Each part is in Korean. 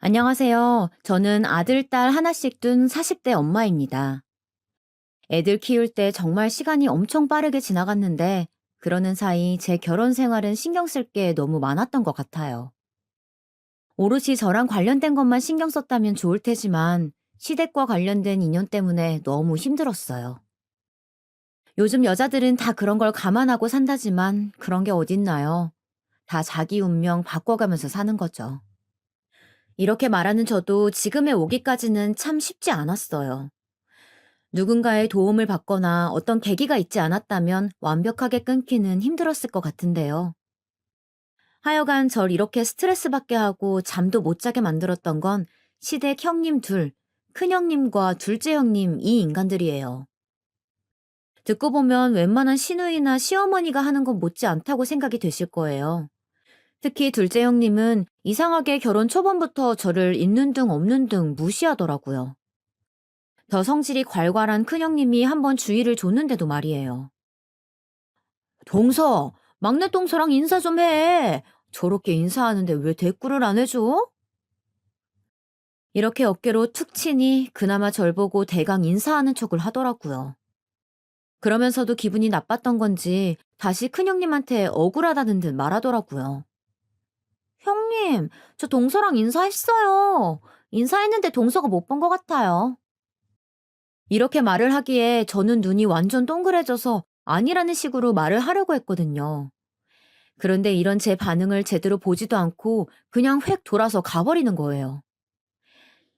안녕하세요. 저는 아들, 딸 하나씩 둔 40대 엄마입니다. 애들 키울 때 정말 시간이 엄청 빠르게 지나갔는데, 그러는 사이 제 결혼 생활은 신경 쓸 게 너무 많았던 것 같아요. 오롯이 저랑 관련된 것만 신경 썼다면 좋을 테지만, 시댁과 관련된 인연 때문에 너무 힘들었어요. 요즘 여자들은 다 그런 걸 감안하고 산다지만, 그런 게 어딨나요? 다 자기 운명 바꿔가면서 사는 거죠. 이렇게 말하는 저도 지금에 오기까지는 참 쉽지 않았어요. 누군가의 도움을 받거나 어떤 계기가 있지 않았다면 완벽하게 끊기는 힘들었을 것 같은데요. 하여간 절 이렇게 스트레스 받게 하고 잠도 못 자게 만들었던 건 시댁 형님 둘, 큰형님과 둘째 형님 이 인간들이에요. 듣고 보면 웬만한 시누이나 시어머니가 하는 건 못지 않다고 생각이 되실 거예요. 특히 둘째 형님은 이상하게 결혼 초반부터 저를 있는 둥 없는 둥 무시하더라고요. 더 성질이 괄괄한 큰형님이 한번 주의를 줬는데도 말이에요. 동서, 막내 동서랑 인사 좀 해. 저렇게 인사하는데 왜 대꾸를 안 해줘? 이렇게 어깨로 툭 치니 그나마 절 보고 대강 인사하는 척을 하더라고요. 그러면서도 기분이 나빴던 건지 다시 큰형님한테 억울하다는 듯 말하더라고요. 형님, 저 동서랑 인사했어요. 인사했는데 동서가 못 본 것 같아요. 이렇게 말을 하기에 저는 눈이 완전 동그래져서 아니라는 식으로 말을 하려고 했거든요. 그런데 이런 제 반응을 제대로 보지도 않고 그냥 획 돌아서 가버리는 거예요.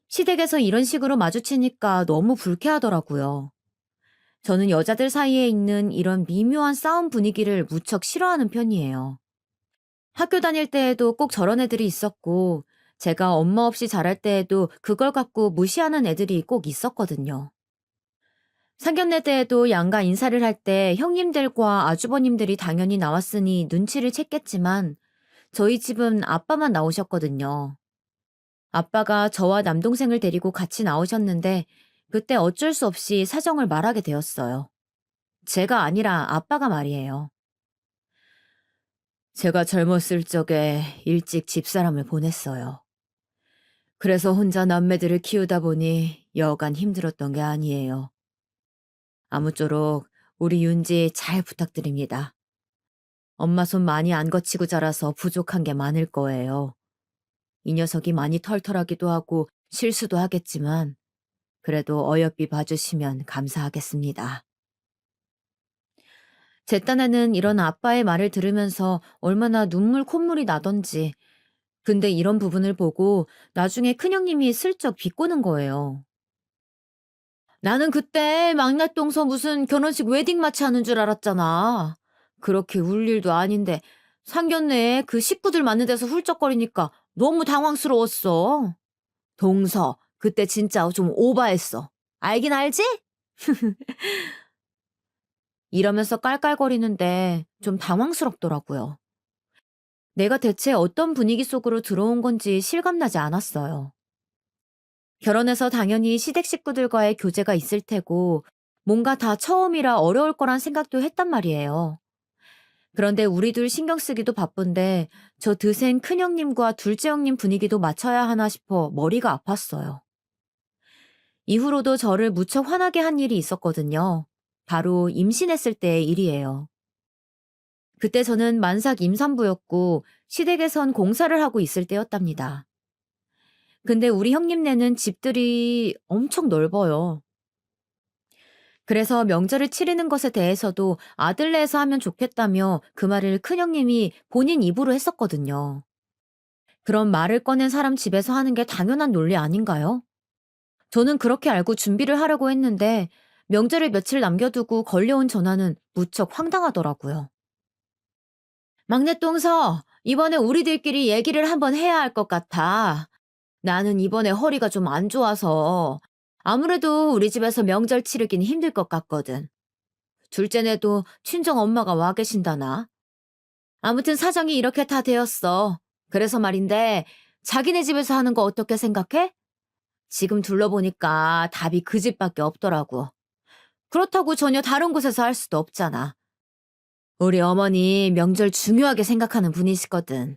시댁에서 이런 식으로 마주치니까 너무 불쾌하더라고요. 저는 여자들 사이에 있는 이런 미묘한 싸움 분위기를 무척 싫어하는 편이에요. 학교 다닐 때에도 꼭 저런 애들이 있었고, 제가 엄마 없이 자랄 때에도 그걸 갖고 무시하는 애들이 꼭 있었거든요. 상견례 때에도 양가 인사를 할 때 형님들과 아주버님들이 당연히 나왔으니 눈치를 챘겠지만 저희 집은 아빠만 나오셨거든요. 아빠가 저와 남동생을 데리고 같이 나오셨는데 그때 어쩔 수 없이 사정을 말하게 되었어요. 제가 아니라 아빠가 말이에요. 제가 젊었을 적에 일찍 집사람을 보냈어요. 그래서 혼자 남매들을 키우다 보니 여간 힘들었던 게 아니에요. 아무쪼록 우리 윤지 잘 부탁드립니다. 엄마 손 많이 안 거치고 자라서 부족한 게 많을 거예요. 이 녀석이 많이 털털하기도 하고 실수도 하겠지만 그래도 어여삐 봐주시면 감사하겠습니다. 제 딴에는 이런 아빠의 말을 들으면서 얼마나 눈물 콧물이 나던지. 근데 이런 부분을 보고 나중에 큰형님이 슬쩍 비꼬는 거예요. 나는 그때 막내동서 무슨 결혼식 웨딩 마치 하는 줄 알았잖아. 그렇게 울 일도 아닌데 상견례에 그 식구들 많은 데서 훌쩍거리니까 너무 당황스러웠어. 동서, 그때 진짜 좀 오바했어. 알긴 알지? 이러면서 깔깔거리는데 좀 당황스럽더라고요. 내가 대체 어떤 분위기 속으로 들어온 건지 실감나지 않았어요. 결혼해서 당연히 시댁 식구들과의 교제가 있을 테고 뭔가 다 처음이라 어려울 거란 생각도 했단 말이에요. 그런데 우리 둘 신경 쓰기도 바쁜데 저 드센 큰형님과 둘째 형님 분위기도 맞춰야 하나 싶어 머리가 아팠어요. 이후로도 저를 무척 화나게 한 일이 있었거든요. 바로 임신했을 때의 일이에요. 그때 저는 만삭 임산부였고 시댁에선 공사를 하고 있을 때였답니다. 근데 우리 형님네는 집들이 엄청 넓어요. 그래서 명절을 치르는 것에 대해서도 아들네에서 하면 좋겠다며 그 말을 큰형님이 본인 입으로 했었거든요. 그런 말을 꺼낸 사람 집에서 하는 게 당연한 논리 아닌가요? 저는 그렇게 알고 준비를 하려고 했는데 명절을 며칠 남겨두고 걸려온 전화는 무척 황당하더라고요. 막내 똥서, 이번에 우리들끼리 얘기를 한번 해야 할 것 같아. 나는 이번에 허리가 좀 안 좋아서 아무래도 우리 집에서 명절 치르긴 힘들 것 같거든. 둘째네도 친정 엄마가 와 계신다나? 아무튼 사정이 이렇게 다 되었어. 그래서 말인데 자기네 집에서 하는 거 어떻게 생각해? 지금 둘러보니까 답이 그 집밖에 없더라고. 그렇다고 전혀 다른 곳에서 할 수도 없잖아. 우리 어머니 명절 중요하게 생각하는 분이시거든.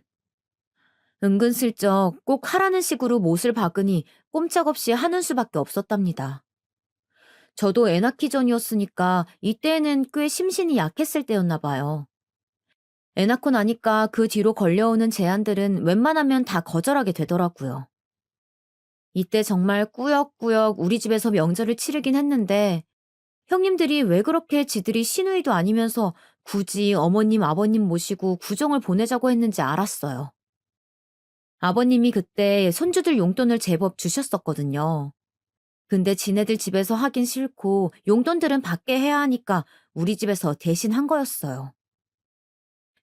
은근슬쩍 꼭 하라는 식으로 못을 박으니 꼼짝없이 하는 수밖에 없었답니다. 저도 애 낳기 전이었으니까 이때에는 꽤 심신이 약했을 때였나 봐요. 애 낳고 나니까 그 뒤로 걸려오는 제안들은 웬만하면 다 거절하게 되더라고요. 이때 정말 꾸역꾸역 우리 집에서 명절을 치르긴 했는데 형님들이 왜 그렇게 지들이 시누이도 아니면서 굳이 어머님, 아버님 모시고 구정을 보내자고 했는지 알았어요. 아버님이 그때 손주들 용돈을 제법 주셨었거든요. 근데 지네들 집에서 하긴 싫고 용돈들은 밖에 해야 하니까 우리 집에서 대신 한 거였어요.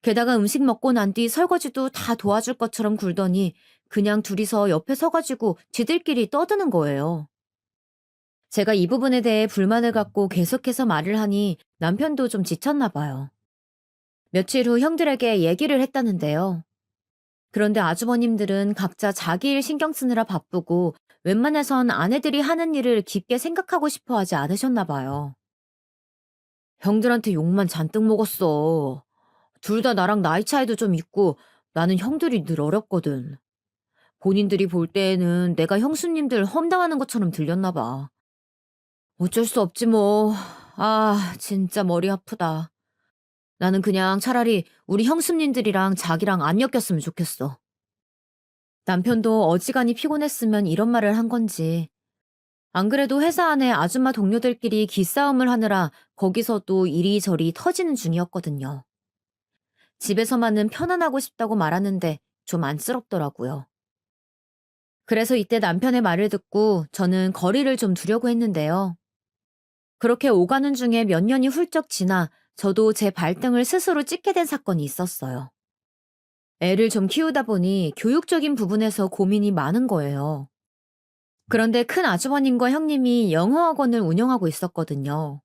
게다가 음식 먹고 난 뒤 설거지도 다 도와줄 것처럼 굴더니 그냥 둘이서 옆에 서가지고 지들끼리 떠드는 거예요. 제가 이 부분에 대해 불만을 갖고 계속해서 말을 하니 남편도 좀 지쳤나 봐요. 며칠 후 형들에게 얘기를 했다는데요. 그런데 아주버님들은 각자 자기 일 신경 쓰느라 바쁘고 웬만해선 아내들이 하는 일을 깊게 생각하고 싶어 하지 않으셨나 봐요. 형들한테 욕만 잔뜩 먹었어. 둘 다 나랑 나이 차이도 좀 있고 나는 형들이 늘 어렵거든. 본인들이 볼 때에는 내가 형수님들 험담하는 것처럼 들렸나 봐. 어쩔 수 없지 뭐. 아, 진짜 머리 아프다. 나는 그냥 차라리 우리 형수님들이랑 자기랑 안 엮였으면 좋겠어. 남편도 어지간히 피곤했으면 이런 말을 한 건지. 안 그래도 회사 안에 아줌마 동료들끼리 기싸움을 하느라 거기서도 이리저리 터지는 중이었거든요. 집에서만은 편안하고 싶다고 말하는데 좀 안쓰럽더라고요. 그래서 이때 남편의 말을 듣고 저는 거리를 좀 두려고 했는데요. 그렇게 오가는 중에 몇 년이 훌쩍 지나 저도 제 발등을 스스로 찍게 된 사건이 있었어요. 애를 좀 키우다 보니 교육적인 부분에서 고민이 많은 거예요. 그런데 큰 아주버님과 형님이 영어학원을 운영하고 있었거든요.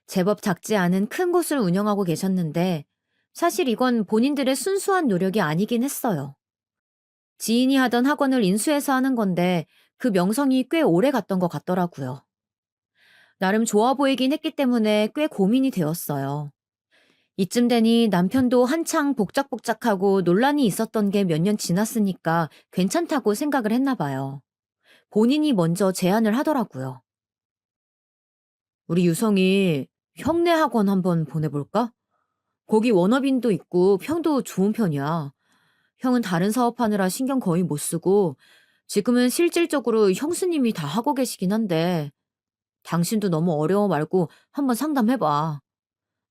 제법 작지 않은 큰 곳을 운영하고 계셨는데 사실 이건 본인들의 순수한 노력이 아니긴 했어요. 지인이 하던 학원을 인수해서 하는 건데 그 명성이 꽤 오래 갔던 것 같더라고요. 나름 좋아 보이긴 했기 때문에 꽤 고민이 되었어요. 이쯤 되니 남편도 한창 복작복작하고 논란이 있었던 게 몇 년 지났으니까 괜찮다고 생각을 했나 봐요. 본인이 먼저 제안을 하더라고요. 우리 유성이 형네 학원 한번 보내볼까? 거기 워너빈도 있고 평도 좋은 편이야. 형은 다른 사업하느라 신경 거의 못 쓰고 지금은 실질적으로 형수님이 다 하고 계시긴 한데 당신도 너무 어려워 말고 한번 상담해봐.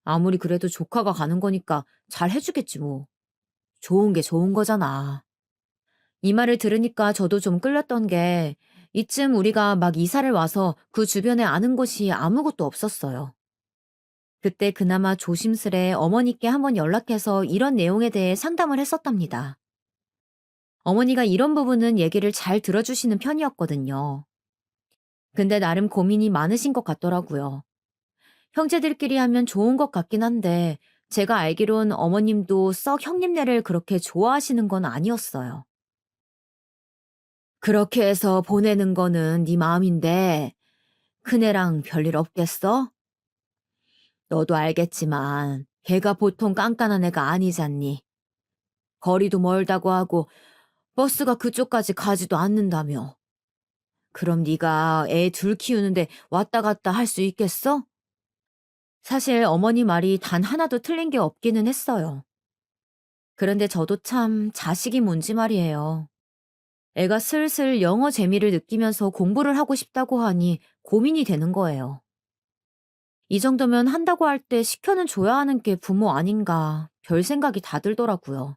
아무리 그래도 조카가 가는 거니까 잘 해주겠지 뭐. 좋은 게 좋은 거잖아. 이 말을 들으니까 저도 좀 끌렸던 게 이쯤 우리가 막 이사를 와서 그 주변에 아는 곳이 아무것도 없었어요. 그때 그나마 조심스레 어머니께 한번 연락해서 이런 내용에 대해 상담을 했었답니다. 어머니가 이런 부분은 얘기를 잘 들어주시는 편이었거든요. 근데 나름 고민이 많으신 것 같더라고요. 형제들끼리 하면 좋은 것 같긴 한데 제가 알기론 어머님도 썩 형님네를 그렇게 좋아하시는 건 아니었어요. 그렇게 해서 보내는 거는 네 마음인데 큰애랑 별일 없겠어? 너도 알겠지만 걔가 보통 깐깐한 애가 아니잖니. 거리도 멀다고 하고 버스가 그쪽까지 가지도 않는다며. 그럼 네가 애 둘 키우는데 왔다 갔다 할 수 있겠어? 사실 어머니 말이 단 하나도 틀린 게 없기는 했어요. 그런데 저도 참 자식이 뭔지 말이에요. 애가 슬슬 영어 재미를 느끼면서 공부를 하고 싶다고 하니 고민이 되는 거예요. 이 정도면 한다고 할 때 시켜는 줘야 하는 게 부모 아닌가 별 생각이 다 들더라고요.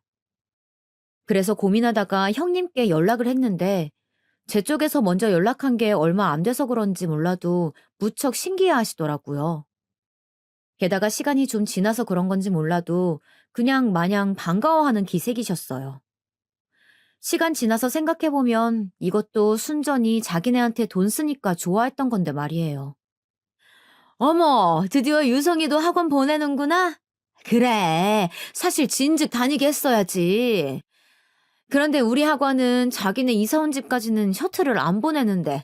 그래서 고민하다가 형님께 연락을 했는데 제 쪽에서 먼저 연락한 게 얼마 안 돼서 그런지 몰라도 무척 신기해 하시더라고요. 게다가 시간이 좀 지나서 그런 건지 몰라도 그냥 마냥 반가워하는 기색이셨어요. 시간 지나서 생각해보면 이것도 순전히 자기네한테 돈 쓰니까 좋아했던 건데 말이에요. 어머, 드디어 유성이도 학원 보내는구나? 그래, 사실 진즉 다니게 했어야지. 그런데 우리 학원은 자기네 이사 온 집까지는 셔틀을 안 보내는데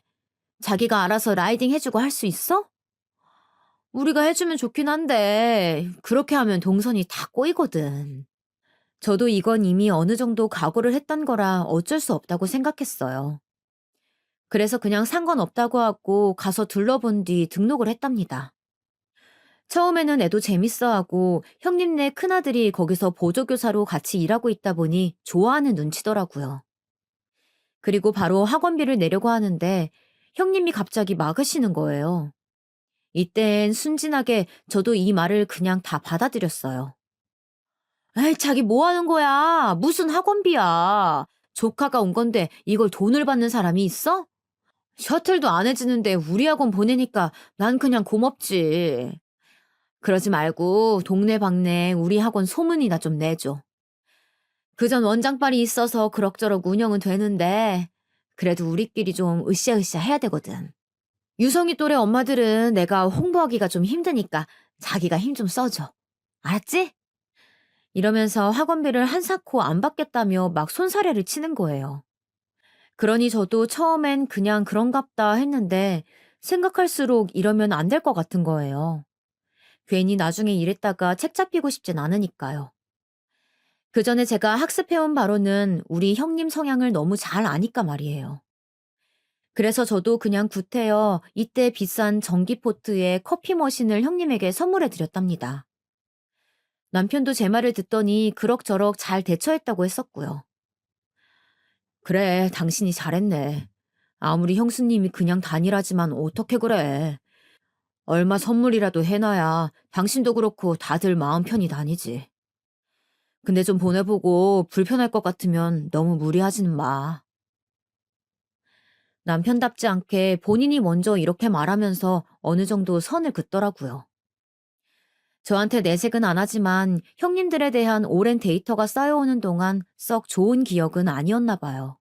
자기가 알아서 라이딩 해주고 할 수 있어? 우리가 해주면 좋긴 한데 그렇게 하면 동선이 다 꼬이거든. 저도 이건 이미 어느 정도 각오를 했던 거라 어쩔 수 없다고 생각했어요. 그래서 그냥 상관없다고 하고 가서 둘러본 뒤 등록을 했답니다. 처음에는 애도 재밌어하고 형님네 큰아들이 거기서 보조교사로 같이 일하고 있다 보니 좋아하는 눈치더라고요. 그리고 바로 학원비를 내려고 하는데 형님이 갑자기 막으시는 거예요. 이땐 순진하게 저도 이 말을 그냥 다 받아들였어요. 에이, 자기 뭐 하는 거야? 무슨 학원비야? 조카가 온 건데 이걸 돈을 받는 사람이 있어? 셔틀도 안 해주는데 우리 학원 보내니까 난 그냥 고맙지. 그러지 말고 동네방네 우리 학원 소문이나 좀 내줘. 그전 원장빨이 있어서 그럭저럭 운영은 되는데 그래도 우리끼리 좀 으쌰으쌰 해야 되거든. 유성이 또래 엄마들은 내가 홍보하기가 좀 힘드니까 자기가 힘 좀 써줘. 알았지? 이러면서 학원비를 한사코 안 받겠다며 막 손사래를 치는 거예요. 그러니 저도 처음엔 그냥 그런갑다 했는데 생각할수록 이러면 안 될 것 같은 거예요. 괜히 나중에 이랬다가 책 잡히고 싶진 않으니까요. 그 전에 제가 학습해온 바로는 우리 형님 성향을 너무 잘 아니까 말이에요. 그래서 저도 그냥 구태여 이때 비싼 전기포트에 커피 머신을 형님에게 선물해 드렸답니다. 남편도 제 말을 듣더니 그럭저럭 잘 대처했다고 했었고요. 그래, 당신이 잘했네. 아무리 형수님이 그냥 단일하지만 어떻게 그래. 얼마 선물이라도 해놔야 당신도 그렇고 다들 마음 편히 다니지. 근데 좀 보내보고 불편할 것 같으면 너무 무리하지는 마. 남편답지 않게 본인이 먼저 이렇게 말하면서 어느 정도 선을 긋더라고요. 저한테 내색은 안 하지만 형님들에 대한 오랜 데이터가 쌓여오는 동안 썩 좋은 기억은 아니었나 봐요.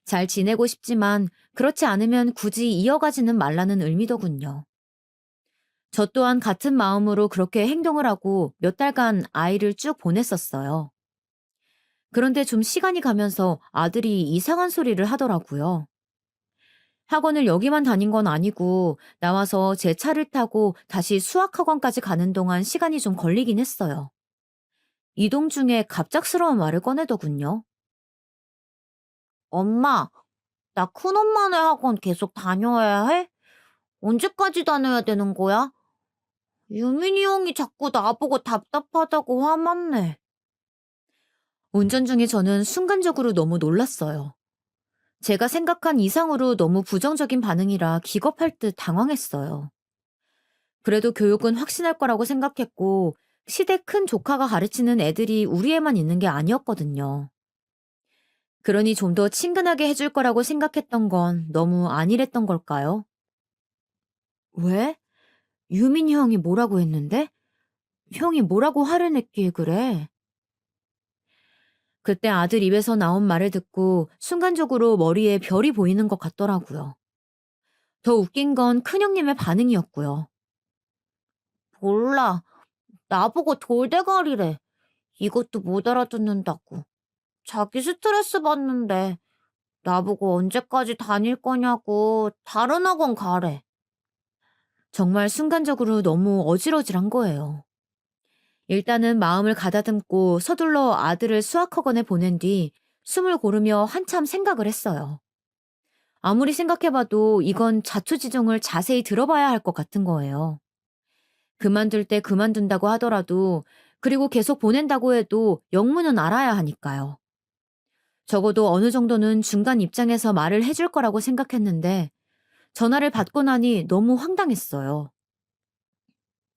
잘 지내고 싶지만 그렇지 않으면 굳이 이어가지는 말라는 의미더군요. 저 또한 같은 마음으로 그렇게 행동을 하고 몇 달간 아이를 쭉 보냈었어요. 그런데 좀 시간이 가면서 아들이 이상한 소리를 하더라고요. 학원을 여기만 다닌 건 아니고 나와서 제 차를 타고 다시 수학학원까지 가는 동안 시간이 좀 걸리긴 했어요. 이동 중에 갑작스러운 말을 꺼내더군요. 엄마, 나 큰엄마네 학원 계속 다녀야 해? 언제까지 다녀야 되는 거야? 유민이 형이 자꾸 나보고 답답하다고 화만 내. 운전 중에 저는 순간적으로 너무 놀랐어요. 제가 생각한 이상으로 너무 부정적인 반응이라 기겁할 듯 당황했어요. 그래도 교육은 확신할 거라고 생각했고, 시댁 큰 조카가 가르치는 애들이 우리 애만 있는 게 아니었거든요. 그러니 좀 더 친근하게 해줄 거라고 생각했던 건 너무 안일했던 걸까요? 왜? 유민이 형이 뭐라고 했는데? 형이 뭐라고 화를 냈기에 그래? 그때 아들 입에서 나온 말을 듣고 순간적으로 머리에 별이 보이는 것 같더라고요. 더 웃긴 건 큰형님의 반응이었고요. 몰라. 나보고 돌대가리래. 이것도 못 알아듣는다고. 자기 스트레스 받는데 나보고 언제까지 다닐 거냐고 다른 학원 가래. 정말 순간적으로 너무 어질어질한 거예요. 일단은 마음을 가다듬고 서둘러 아들을 수학학원에 보낸 뒤 숨을 고르며 한참 생각을 했어요. 아무리 생각해봐도 이건 자초지종을 자세히 들어봐야 할 것 같은 거예요. 그만둘 때 그만둔다고 하더라도 그리고 계속 보낸다고 해도 영문은 알아야 하니까요. 적어도 어느 정도는 중간 입장에서 말을 해줄 거라고 생각했는데 전화를 받고 나니 너무 황당했어요.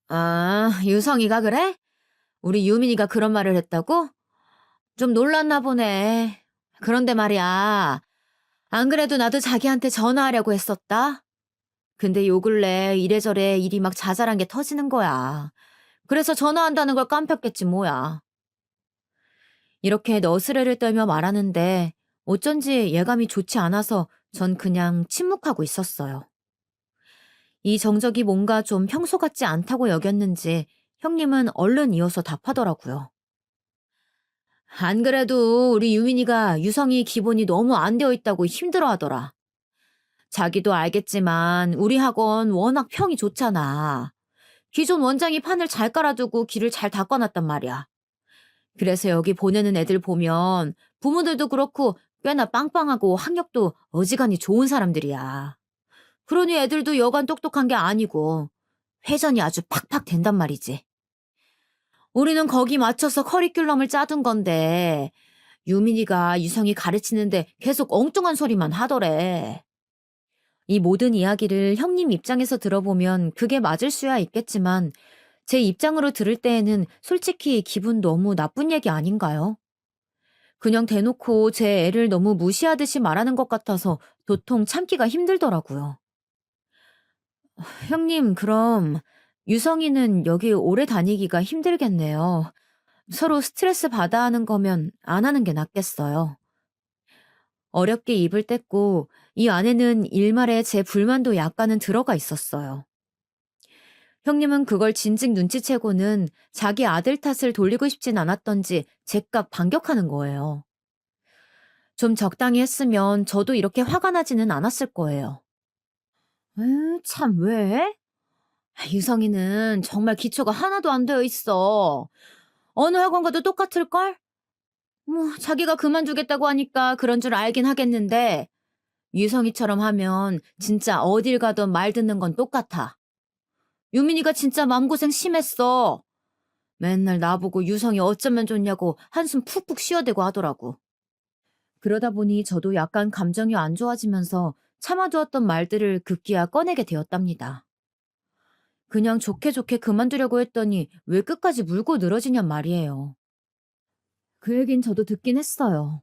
아, 유성이가 그래? 우리 유민이가 그런 말을 했다고? 좀 놀랐나 보네. 그런데 말이야. 안 그래도 나도 자기한테 전화하려고 했었다. 근데 요 근래 이래저래 일이 막 자잘한 게 터지는 거야. 그래서 전화한다는 걸 깜빡했지 뭐야. 이렇게 너스레를 떨며 말하는데 어쩐지 예감이 좋지 않아서 전 그냥 침묵하고 있었어요. 이 정적이 뭔가 좀 평소 같지 않다고 여겼는지 형님은 얼른 이어서 답하더라고요. 안 그래도 우리 유민이가 유성이 기본이 너무 안 되어 있다고 힘들어 하더라. 자기도 알겠지만 우리 학원 워낙 평이 좋잖아. 기존 원장이 판을 잘 깔아두고 길을 잘 닦아놨단 말이야. 그래서 여기 보내는 애들 보면 부모들도 그렇고 꽤나 빵빵하고 학력도 어지간히 좋은 사람들이야. 그러니 애들도 여간 똑똑한 게 아니고 회전이 아주 팍팍 된단 말이지. 우리는 거기 맞춰서 커리큘럼을 짜둔 건데 유민이가 유성이 가르치는데 계속 엉뚱한 소리만 하더래. 이 모든 이야기를 형님 입장에서 들어보면 그게 맞을 수야 있겠지만 제 입장으로 들을 때에는 솔직히 기분 너무 나쁜 얘기 아닌가요? 그냥 대놓고 제 애를 너무 무시하듯이 말하는 것 같아서 도통 참기가 힘들더라고요. 형님, 그럼 유성이는 여기 오래 다니기가 힘들겠네요. 서로 스트레스 받아 하는 거면 안 하는 게 낫겠어요. 어렵게 입을 뗐고 이 안에는 일말의 제 불만도 약간은 들어가 있었어요. 형님은 그걸 진즉 눈치채고는 자기 아들 탓을 돌리고 싶진 않았던지 제깍 반격하는 거예요. 좀 적당히 했으면 저도 이렇게 화가 나지는 않았을 거예요. 참, 왜? 유성이는 정말 기초가 하나도 안 되어 있어. 어느 학원 가도 똑같을걸? 뭐, 자기가 그만두겠다고 하니까 그런 줄 알긴 하겠는데, 유성이처럼 하면 진짜 어딜 가든 말 듣는 건 똑같아. 유민이가 진짜 마음고생 심했어. 맨날 나보고 유성이 어쩌면 좋냐고 한숨 푹푹 쉬어대고 하더라고. 그러다 보니 저도 약간 감정이 안 좋아지면서 참아두었던 말들을 급기야 꺼내게 되었답니다. 그냥 좋게 좋게 그만두려고 했더니 왜 끝까지 물고 늘어지냔 말이에요. 그 얘긴 저도 듣긴 했어요.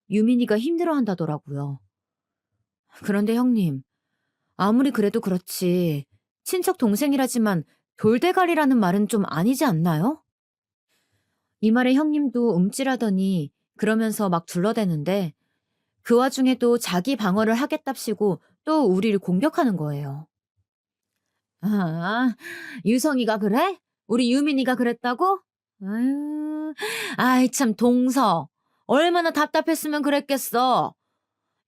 유민이가 힘들어한다더라고요. 그런데 형님, 아무리 그래도 그렇지 친척 동생이라지만 돌대가리라는 말은 좀 아니지 않나요? 이 말에 형님도 움찔하더니 그러면서 막 둘러대는데 그 와중에도 자기 방어를 하겠답시고 또 우리를 공격하는 거예요. 아, 유성이가 그래? 우리 유민이가 그랬다고? 아유, 아이 참 동서. 얼마나 답답했으면 그랬겠어.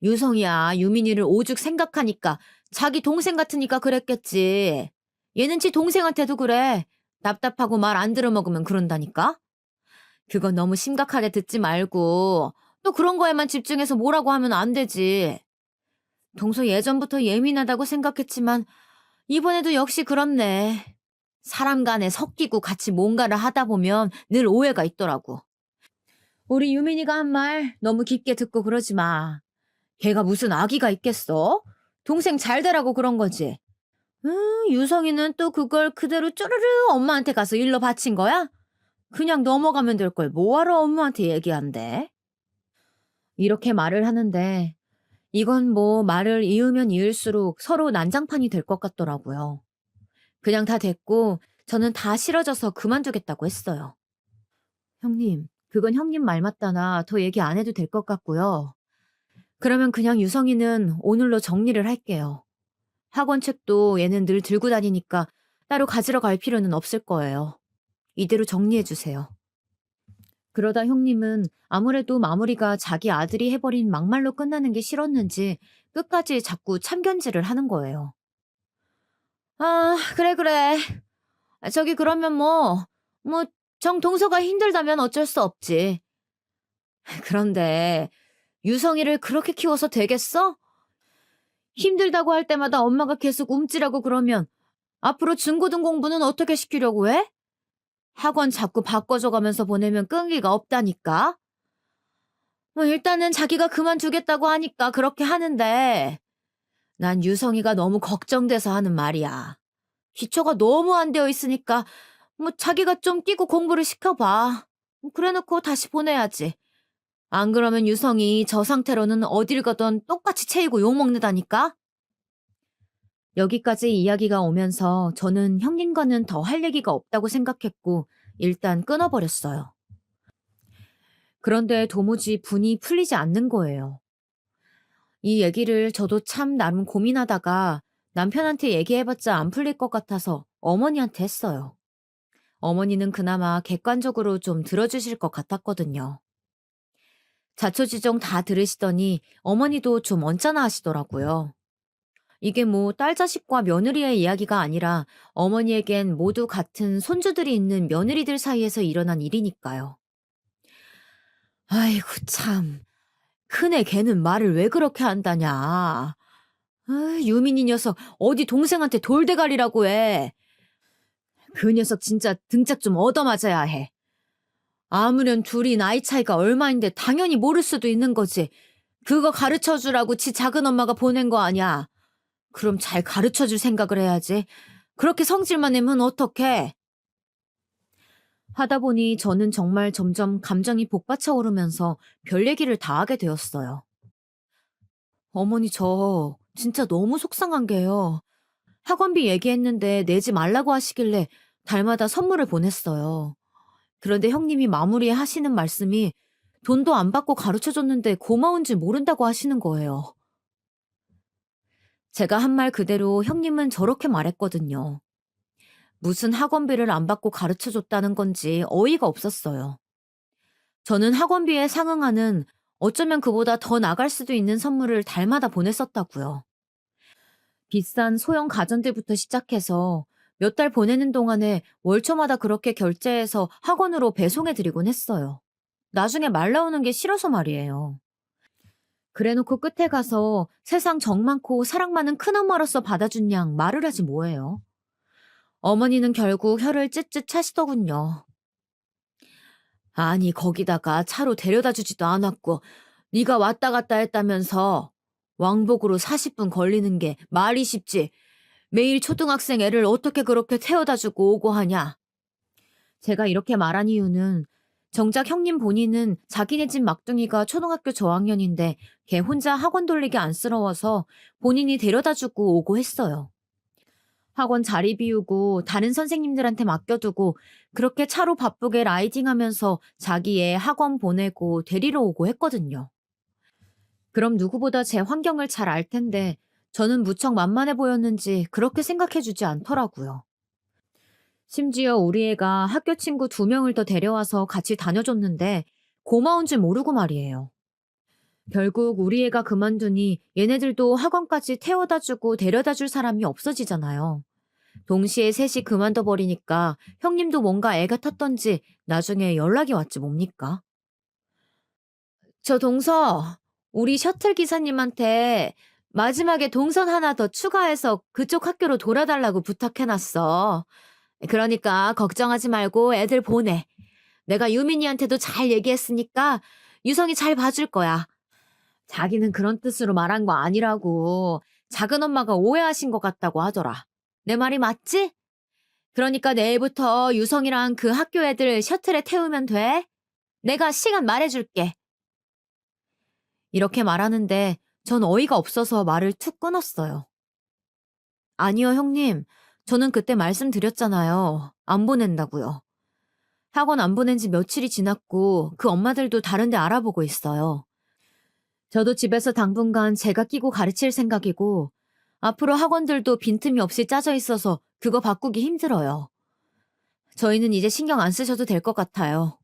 유성이야 유민이를 오죽 생각하니까 자기 동생 같으니까 그랬겠지. 얘는 지 동생한테도 그래. 답답하고 말 안 들어먹으면 그런다니까. 그건 너무 심각하게 듣지 말고 또 그런 거에만 집중해서 뭐라고 하면 안 되지. 동서 예전부터 예민하다고 생각했지만 이번에도 역시 그렇네. 사람 간에 섞이고 같이 뭔가를 하다 보면 늘 오해가 있더라고. 우리 유민이가 한 말 너무 깊게 듣고 그러지 마. 걔가 무슨 악의가 있겠어? 동생 잘 되라고 그런 거지. 유성이는 또 그걸 그대로 쪼르르 엄마한테 가서 일러 바친 거야? 그냥 넘어가면 될 걸 뭐하러 엄마한테 얘기한대? 이렇게 말을 하는데 이건 뭐 말을 이으면 이을수록 서로 난장판이 될 것 같더라고요. 그냥 다 됐고 저는 다 싫어져서 그만두겠다고 했어요. 형님, 그건 형님 말 맞다나 더 얘기 안 해도 될 것 같고요. 그러면 그냥 유성이는 오늘로 정리를 할게요. 학원 책도 얘는 늘 들고 다니니까 따로 가지러 갈 필요는 없을 거예요. 이대로 정리해 주세요. 그러다 형님은 아무래도 마무리가 자기 아들이 해버린 막말로 끝나는 게 싫었는지 끝까지 자꾸 참견질을 하는 거예요. 아, 그래, 그래. 저기 그러면 뭐, 정동서가 힘들다면 어쩔 수 없지. 그런데 유성이를 그렇게 키워서 되겠어? 힘들다고 할 때마다 엄마가 계속 움찔하고 그러면 앞으로 중고등 공부는 어떻게 시키려고 해? 학원 자꾸 바꿔줘 가면서 보내면 끈기가 없다니까? 뭐 일단은 자기가 그만두겠다고 하니까 그렇게 하는데 난 유성이가 너무 걱정돼서 하는 말이야. 기초가 너무 안 되어 있으니까 뭐 자기가 좀 끼고 공부를 시켜봐. 그래 놓고 다시 보내야지. 안 그러면 유성이 저 상태로는 어딜 가든 똑같이 채이고 욕먹는다니까? 여기까지 이야기가 오면서 저는 형님과는 더 할 얘기가 없다고 생각했고 일단 끊어버렸어요. 그런데 도무지 분이 풀리지 않는 거예요. 이 얘기를 저도 참 나름 고민하다가 남편한테 얘기해봤자 안 풀릴 것 같아서 어머니한테 했어요. 어머니는 그나마 객관적으로 좀 들어주실 것 같았거든요. 자초지종 다 들으시더니 어머니도 좀 언짢아 하시더라고요. 이게 뭐 딸 자식과 며느리의 이야기가 아니라 어머니에겐 모두 같은 손주들이 있는 며느리들 사이에서 일어난 일이니까요. 아이고 참. 큰애 걔는 말을 왜 그렇게 한다냐. 아, 유민이 녀석 어디 동생한테 돌대가리라고 해. 그 녀석 진짜 등짝 좀 얻어맞아야 해. 아무렴 둘이 나이 차이가 얼마인데 당연히 모를 수도 있는 거지. 그거 가르쳐주라고 지 작은 엄마가 보낸 거 아니야. 그럼 잘 가르쳐줄 생각을 해야지. 그렇게 성질만 내면 어떡해. 하다 보니 저는 정말 점점 감정이 복받쳐 오르면서 별 얘기를 다 하게 되었어요. 어머니 저 진짜 너무 속상한 게요. 학원비 얘기했는데 내지 말라고 하시길래 달마다 선물을 보냈어요. 그런데 형님이 마무리에 하시는 말씀이 돈도 안 받고 가르쳐줬는데 고마운지 모른다고 하시는 거예요. 제가 한 말 그대로 형님은 저렇게 말했거든요. 무슨 학원비를 안 받고 가르쳐줬다는 건지 어이가 없었어요. 저는 학원비에 상응하는 어쩌면 그보다 더 나갈 수도 있는 선물을 달마다 보냈었다고요. 비싼 소형 가전들부터 시작해서 몇 달 보내는 동안에 월초마다 그렇게 결제해서 학원으로 배송해드리곤 했어요. 나중에 말 나오는 게 싫어서 말이에요. 그래놓고 끝에 가서 세상 정 많고 사랑 많은 큰엄마로서 받아준 양 말을 하지 뭐예요. 어머니는 결국 혀를 찢찢 차시더군요. 아니 거기다가 차로 데려다 주지도 않았고 네가 왔다 갔다 했다면서 왕복으로 40분 걸리는 게 말이 쉽지. 매일 초등학생 애를 어떻게 그렇게 태워다 주고 오고 하냐. 제가 이렇게 말한 이유는 정작 형님 본인은 자기네 집 막둥이가 초등학교 저학년인데 걔 혼자 학원 돌리기 안쓰러워서 본인이 데려다 주고 오고 했어요. 학원 자리 비우고 다른 선생님들한테 맡겨두고 그렇게 차로 바쁘게 라이딩하면서 자기 애 학원 보내고 데리러 오고 했거든요. 그럼 누구보다 제 환경을 잘 알 텐데 저는 무척 만만해 보였는지 그렇게 생각해 주지 않더라고요. 심지어 우리 애가 학교 친구 2명을 더 데려와서 같이 다녀줬는데 고마운 줄 모르고 말이에요. 결국 우리 애가 그만두니 얘네들도 학원까지 태워다 주고 데려다 줄 사람이 없어지잖아요. 동시에 셋이 그만둬 버리니까 형님도 뭔가 애가 탔던지 나중에 연락이 왔지 뭡니까? 저 동서, 우리 셔틀 기사님한테 마지막에 동선 하나 더 추가해서 그쪽 학교로 돌아달라고 부탁해놨어. 그러니까 걱정하지 말고 애들 보내. 내가 유민이한테도 잘 얘기했으니까 유성이 잘 봐줄 거야. 자기는 그런 뜻으로 말한 거 아니라고. 작은 엄마가 오해하신 것 같다고 하더라. 내 말이 맞지? 그러니까 내일부터 유성이랑 그 학교 애들 셔틀에 태우면 돼. 내가 시간 말해줄게. 이렇게 말하는데 전 어이가 없어서 말을 툭 끊었어요. 아니요, 형님. 저는 그때 말씀드렸잖아요. 안 보낸다고요. 학원 안 보낸 지 며칠이 지났고 그 엄마들도 다른 데 알아보고 있어요. 저도 집에서 당분간 제가 끼고 가르칠 생각이고 앞으로 학원들도 빈틈이 없이 짜져 있어서 그거 바꾸기 힘들어요. 저희는 이제 신경 안 쓰셔도 될 것 같아요.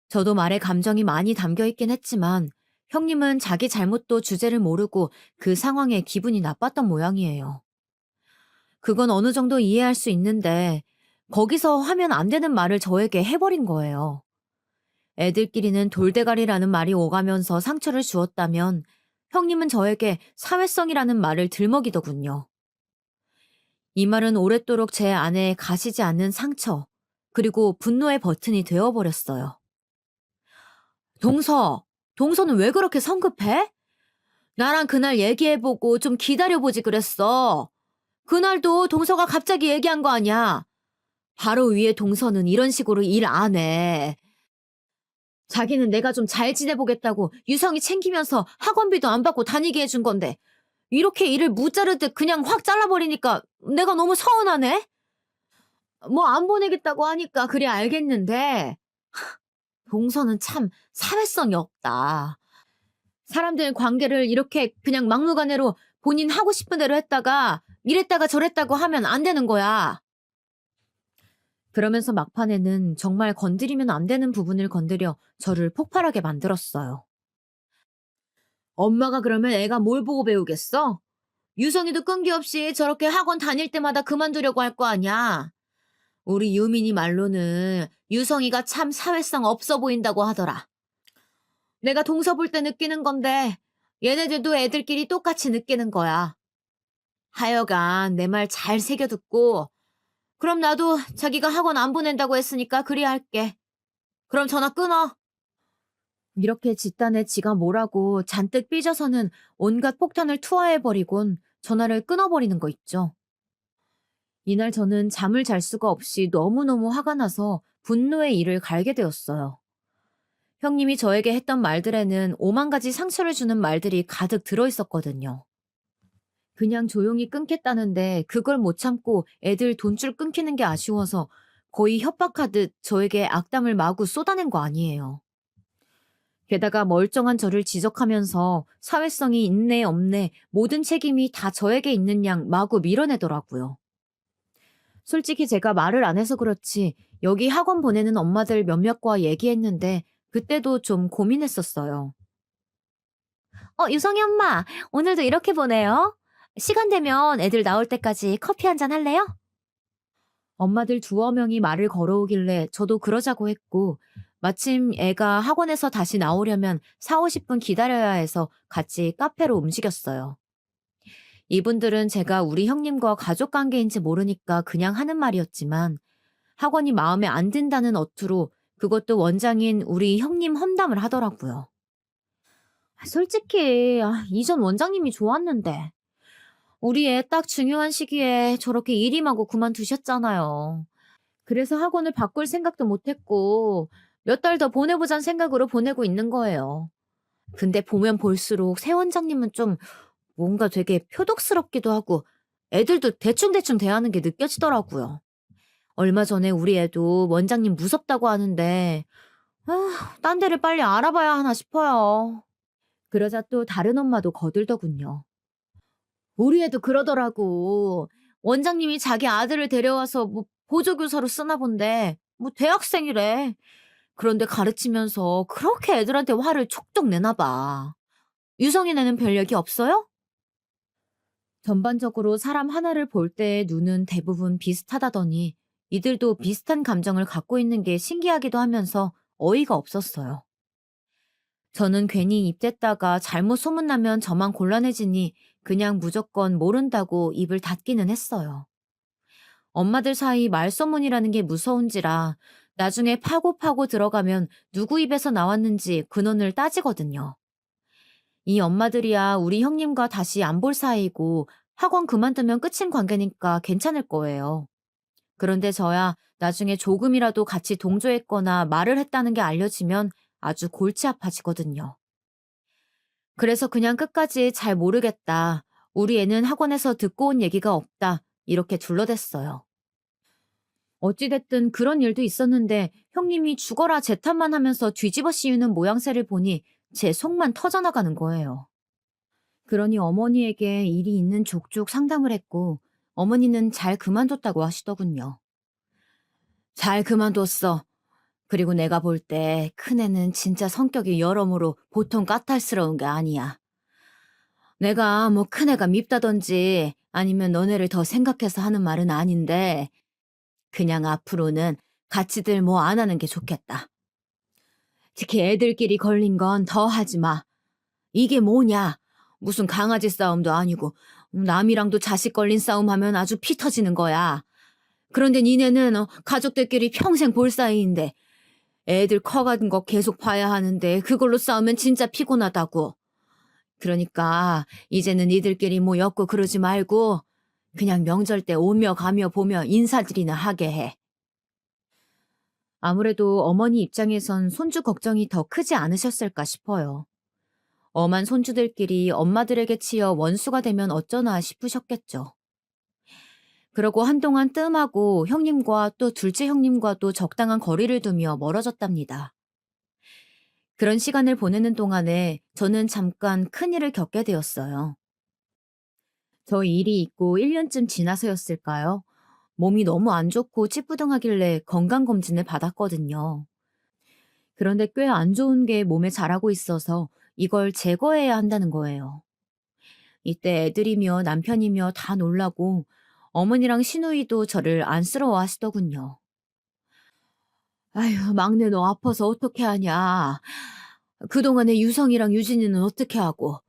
저도 말에 감정이 많이 담겨 있긴 했지만 형님은 자기 잘못도 주제를 모르고 그 상황에 기분이 나빴던 모양이에요. 그건 어느 정도 이해할 수 있는데 거기서 하면 안 되는 말을 저에게 해버린 거예요. 애들끼리는 돌대가리라는 말이 오가면서 상처를 주었다면 형님은 저에게 사회성이라는 말을 들먹이더군요. 이 말은 오랫도록 제 안에 가시지 않는 상처, 그리고 분노의 버튼이 되어버렸어요. 동서, 동서는 왜 그렇게 성급해? 나랑 그날 얘기해보고 좀 기다려보지 그랬어. 그날도 동서가 갑자기 얘기한 거 아니야. 바로 위에 동서는 이런 식으로 일 안 해. 자기는 내가 좀 잘 지내보겠다고 유성이 챙기면서 학원비도 안 받고 다니게 해준 건데 이렇게 일을 무자르듯 그냥 확 잘라버리니까 내가 너무 서운하네? 뭐 안 보내겠다고 하니까 그래 알겠는데 동서는 참 사회성이 없다. 사람들 관계를 이렇게 그냥 막무가내로 본인 하고 싶은 대로 했다가 이랬다가 저랬다고 하면 안 되는 거야. 그러면서 막판에는 정말 건드리면 안 되는 부분을 건드려 저를 폭발하게 만들었어요. 엄마가 그러면 애가 뭘 보고 배우겠어? 유성이도 끈기 없이 저렇게 학원 다닐 때마다 그만두려고 할 거 아니야. 우리 유민이 말로는 유성이가 참 사회성 없어 보인다고 하더라. 내가 동서 볼 때 느끼는 건데 얘네들도 애들끼리 똑같이 느끼는 거야. 하여간 내 말 잘 새겨 듣고 그럼 나도 자기가 학원 안 보낸다고 했으니까 그리 할게. 그럼 전화 끊어. 이렇게 집단에 지가 뭐라고 잔뜩 삐져서는 온갖 폭탄을 투하해버리곤 전화를 끊어버리는 거 있죠. 이날 저는 잠을 잘 수가 없이 너무너무 화가 나서 분노의 이를 갈게 되었어요. 형님이 저에게 했던 말들에는 오만 가지 상처를 주는 말들이 가득 들어있었거든요. 그냥 조용히 끊겠다는데 그걸 못 참고 애들 돈줄 끊기는 게 아쉬워서 거의 협박하듯 저에게 악담을 마구 쏟아낸 거 아니에요. 게다가 멀쩡한 저를 지적하면서 사회성이 있네 없네 모든 책임이 다 저에게 있는 양 마구 밀어내더라고요. 솔직히 제가 말을 안 해서 그렇지 여기 학원 보내는 엄마들 몇몇과 얘기했는데 그때도 좀 고민했었어요. 유성이 엄마, 오늘도 이렇게 보내요? 시간 되면 애들 나올 때까지 커피 한잔 할래요? 엄마들 두어 명이 말을 걸어오길래 저도 그러자고 했고, 마침 애가 학원에서 다시 나오려면 4, 50분 기다려야 해서 같이 카페로 움직였어요. 이분들은 제가 우리 형님과 가족 관계인지 모르니까 그냥 하는 말이었지만, 학원이 마음에 안 든다는 어투로 그것도 원장인 우리 형님 험담을 하더라고요. 솔직히, 이전 원장님이 좋았는데. 우리 애 딱 중요한 시기에 저렇게 일임하고 그만두셨잖아요. 그래서 학원을 바꿀 생각도 못했고 몇 달 더 보내보자는 생각으로 보내고 있는 거예요. 근데 보면 볼수록 새 원장님은 좀 뭔가 되게 표독스럽기도 하고 애들도 대충대충 대하는 게 느껴지더라고요. 얼마 전에 우리 애도 원장님 무섭다고 하는데 딴 데를 빨리 알아봐야 하나 싶어요. 그러자 또 다른 엄마도 거들더군요. 우리 애도 그러더라고. 원장님이 자기 아들을 데려와서 뭐 보조교사로 쓰나 본데 뭐 대학생이래. 그런데 가르치면서 그렇게 애들한테 화를 촉촉 내나 봐. 유성이네는 별 얘기 없어요? 전반적으로 사람 하나를 볼 때의 눈은 대부분 비슷하다더니 이들도 비슷한 감정을 갖고 있는 게 신기하기도 하면서 어이가 없었어요. 저는 괜히 입댔다가 잘못 소문나면 저만 곤란해지니 그냥 무조건 모른다고 입을 닫기는 했어요. 엄마들 사이 말소문이라는 게 무서운지라 나중에 파고 들어가면 누구 입에서 나왔는지 근원을 따지거든요. 이 엄마들이야 우리 형님과 다시 안 볼 사이고 학원 그만두면 끝인 관계니까 괜찮을 거예요. 그런데 저야 나중에 조금이라도 같이 동조했거나 말을 했다는 게 알려지면 아주 골치 아파지거든요. 그래서 그냥 끝까지 잘 모르겠다. 우리 애는 학원에서 듣고 온 얘기가 없다. 이렇게 둘러댔어요. 어찌됐든 그런 일도 있었는데 형님이 죽어라 재탄만 하면서 뒤집어 씌우는 모양새를 보니 제 속만 터져나가는 거예요. 그러니 어머니에게 일이 있는 족족 상담을 했고 어머니는 잘 그만뒀다고 하시더군요. 잘 그만뒀어. 그리고 내가 볼 때 큰애는 진짜 성격이 여러모로 보통 까탈스러운 게 아니야. 내가 뭐 큰애가 밉다든지 아니면 너네를 더 생각해서 하는 말은 아닌데 그냥 앞으로는 같이들 뭐 안 하는 게 좋겠다. 특히 애들끼리 걸린 건 더 하지 마. 이게 뭐냐? 무슨 강아지 싸움도 아니고 남이랑도 자식 걸린 싸움 하면 아주 피 터지는 거야. 그런데 니네는 가족들끼리 평생 볼 사이인데 애들 커가는 거 계속 봐야 하는데 그걸로 싸우면 진짜 피곤하다고. 그러니까 이제는 니들끼리 뭐 엮고 그러지 말고 그냥 명절 때 오며 가며 보며 인사들이나 하게 해. 아무래도 어머니 입장에선 손주 걱정이 더 크지 않으셨을까 싶어요. 엄한 손주들끼리 엄마들에게 치여 원수가 되면 어쩌나 싶으셨겠죠. 그러고 한동안 뜸하고 형님과 또 둘째 형님과도 적당한 거리를 두며 멀어졌답니다. 그런 시간을 보내는 동안에 저는 잠깐 큰일을 겪게 되었어요. 저 일이 있고 1년쯤 지나서였을까요? 몸이 너무 안 좋고 찌뿌둥하길래 건강검진을 받았거든요. 그런데 꽤 안 좋은 게 몸에 자라고 있어서 이걸 제거해야 한다는 거예요. 이때 애들이며 남편이며 다 놀라고 어머니랑 시누이도 저를 안쓰러워 하시더군요. 아휴, 막내 너 아파서 어떻게 하냐. 그동안에 유성이랑 유진이는 어떻게 하고.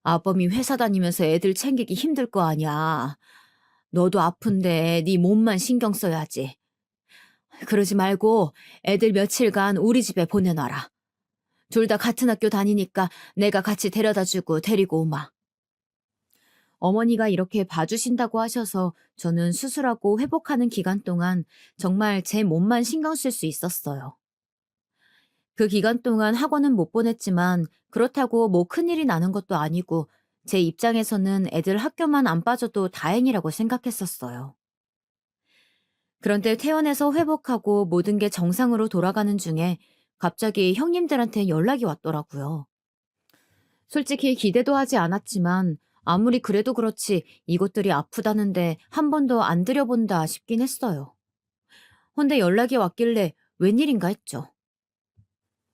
아범이 회사 다니면서 애들 챙기기 힘들 거 아냐. 너도 아픈데 네 몸만 신경 써야지. 그러지 말고 애들 며칠간 우리 집에 보내놔라. 둘 다 같은 학교 다니니까 내가 같이 데려다주고 데리고 오마. 어머니가 이렇게 봐주신다고 하셔서 저는 수술하고 회복하는 기간 동안 정말 제 몸만 신경 쓸 수 있었어요. 그 기간 동안 학원은 못 보냈지만 그렇다고 뭐 큰일이 나는 것도 아니고 제 입장에서는 애들 학교만 안 빠져도 다행이라고 생각했었어요. 그런데 퇴원해서 회복하고 모든 게 정상으로 돌아가는 중에 갑자기 형님들한테 연락이 왔더라고요. 솔직히 기대도 하지 않았지만 아무리 그래도 그렇지 이것들이 아프다는데 한 번도 안 들여본다 싶긴 했어요. 헌데 연락이 왔길래 웬일인가 했죠.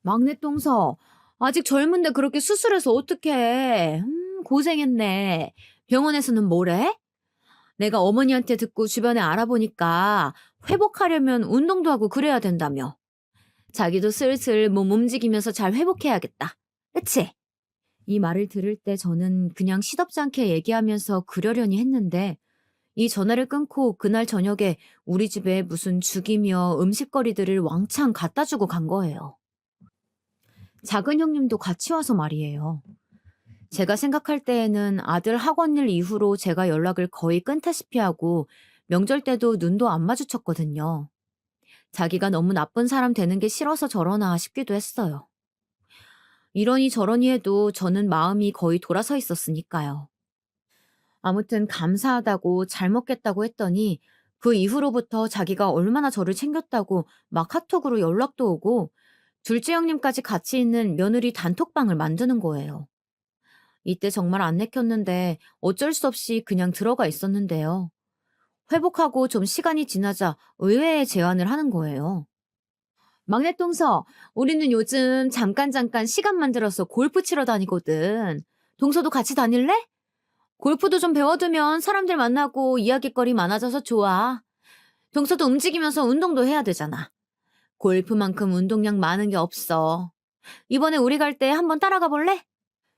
막내 똥서, 아직 젊은데 그렇게 수술해서 어떡해. 고생했네. 병원에서는 뭐래? 내가 어머니한테 듣고 주변에 알아보니까 회복하려면 운동도 하고 그래야 된다며. 자기도 슬슬 몸 움직이면서 잘 회복해야겠다. 그치? 이 말을 들을 때 저는 그냥 시덥지 않게 얘기하면서 그러려니 했는데 이 전화를 끊고 그날 저녁에 우리 집에 무슨 죽이며 음식거리들을 왕창 갖다 주고 간 거예요. 작은 형님도 같이 와서 말이에요. 제가 생각할 때에는 아들 학원 일 이후로 제가 연락을 거의 끊다시피 하고 명절 때도 눈도 안 마주쳤거든요. 자기가 너무 나쁜 사람 되는 게 싫어서 저러나 싶기도 했어요. 이러니 저러니 해도 저는 마음이 거의 돌아서 있었으니까요. 아무튼 감사하다고 잘 먹겠다고 했더니 그 이후로부터 자기가 얼마나 저를 챙겼다고 막 카톡으로 연락도 오고 둘째 형님까지 같이 있는 며느리 단톡방을 만드는 거예요. 이때 정말 안 내켰는데 어쩔 수 없이 그냥 들어가 있었는데요. 회복하고 좀 시간이 지나자 의외의 제안을 하는 거예요. 막내 동서, 우리는 요즘 잠깐 시간 만들어서 골프 치러 다니거든. 동서도 같이 다닐래? 골프도 좀 배워두면 사람들 만나고 이야깃거리 많아져서 좋아. 동서도 움직이면서 운동도 해야 되잖아. 골프만큼 운동량 많은 게 없어. 이번에 우리 갈 때 한번 따라가 볼래?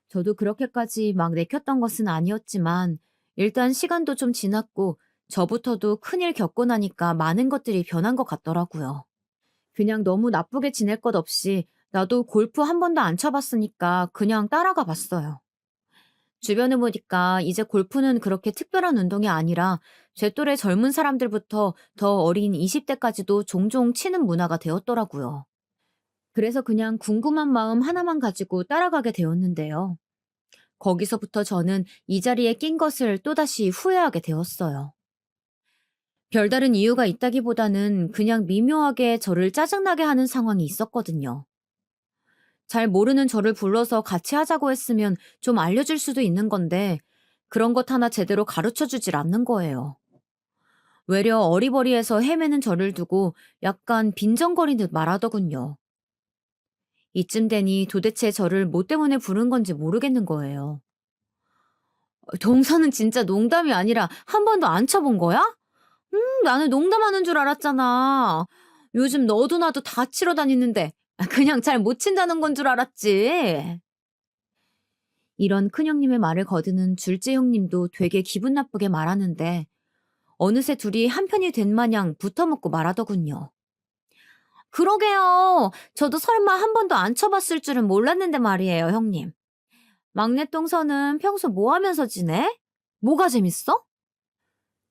저도 그렇게까지 막 내켰던 것은 아니었지만 일단 시간도 좀 지났고 저부터도 큰일 겪고 나니까 많은 것들이 변한 것 같더라고요. 그냥 너무 나쁘게 지낼 것 없이 나도 골프 한 번도 안 쳐봤으니까 그냥 따라가 봤어요. 주변에 보니까 이제 골프는 그렇게 특별한 운동이 아니라 제 또래 젊은 사람들부터 더 어린 20대까지도 종종 치는 문화가 되었더라고요. 그래서 그냥 궁금한 마음 하나만 가지고 따라가게 되었는데요. 거기서부터 저는 이 자리에 낀 것을 또다시 후회하게 되었어요. 별다른 이유가 있다기보다는 그냥 미묘하게 저를 짜증나게 하는 상황이 있었거든요. 잘 모르는 저를 불러서 같이 하자고 했으면 좀 알려줄 수도 있는 건데 그런 것 하나 제대로 가르쳐 주질 않는 거예요. 외려 어리버리해서 헤매는 저를 두고 약간 빈정거리듯 말하더군요. 이쯤 되니 도대체 저를 뭐 때문에 부른 건지 모르겠는 거예요. 동서는 진짜 농담이 아니라 한 번도 안 쳐본 거야? 나는 농담하는 줄 알았잖아. 요즘 너도 나도 다 치러 다니는데 그냥 잘 못 친다는 건 줄 알았지. 이런 큰형님의 말을 거드는 둘째 형님도 되게 기분 나쁘게 말하는데 어느새 둘이 한편이 된 마냥 붙어먹고 말하더군요. 그러게요. 저도 설마 한 번도 안 쳐봤을 줄은 몰랐는데 말이에요, 형님. 막내 똥서는 평소 뭐 하면서 지내? 뭐가 재밌어?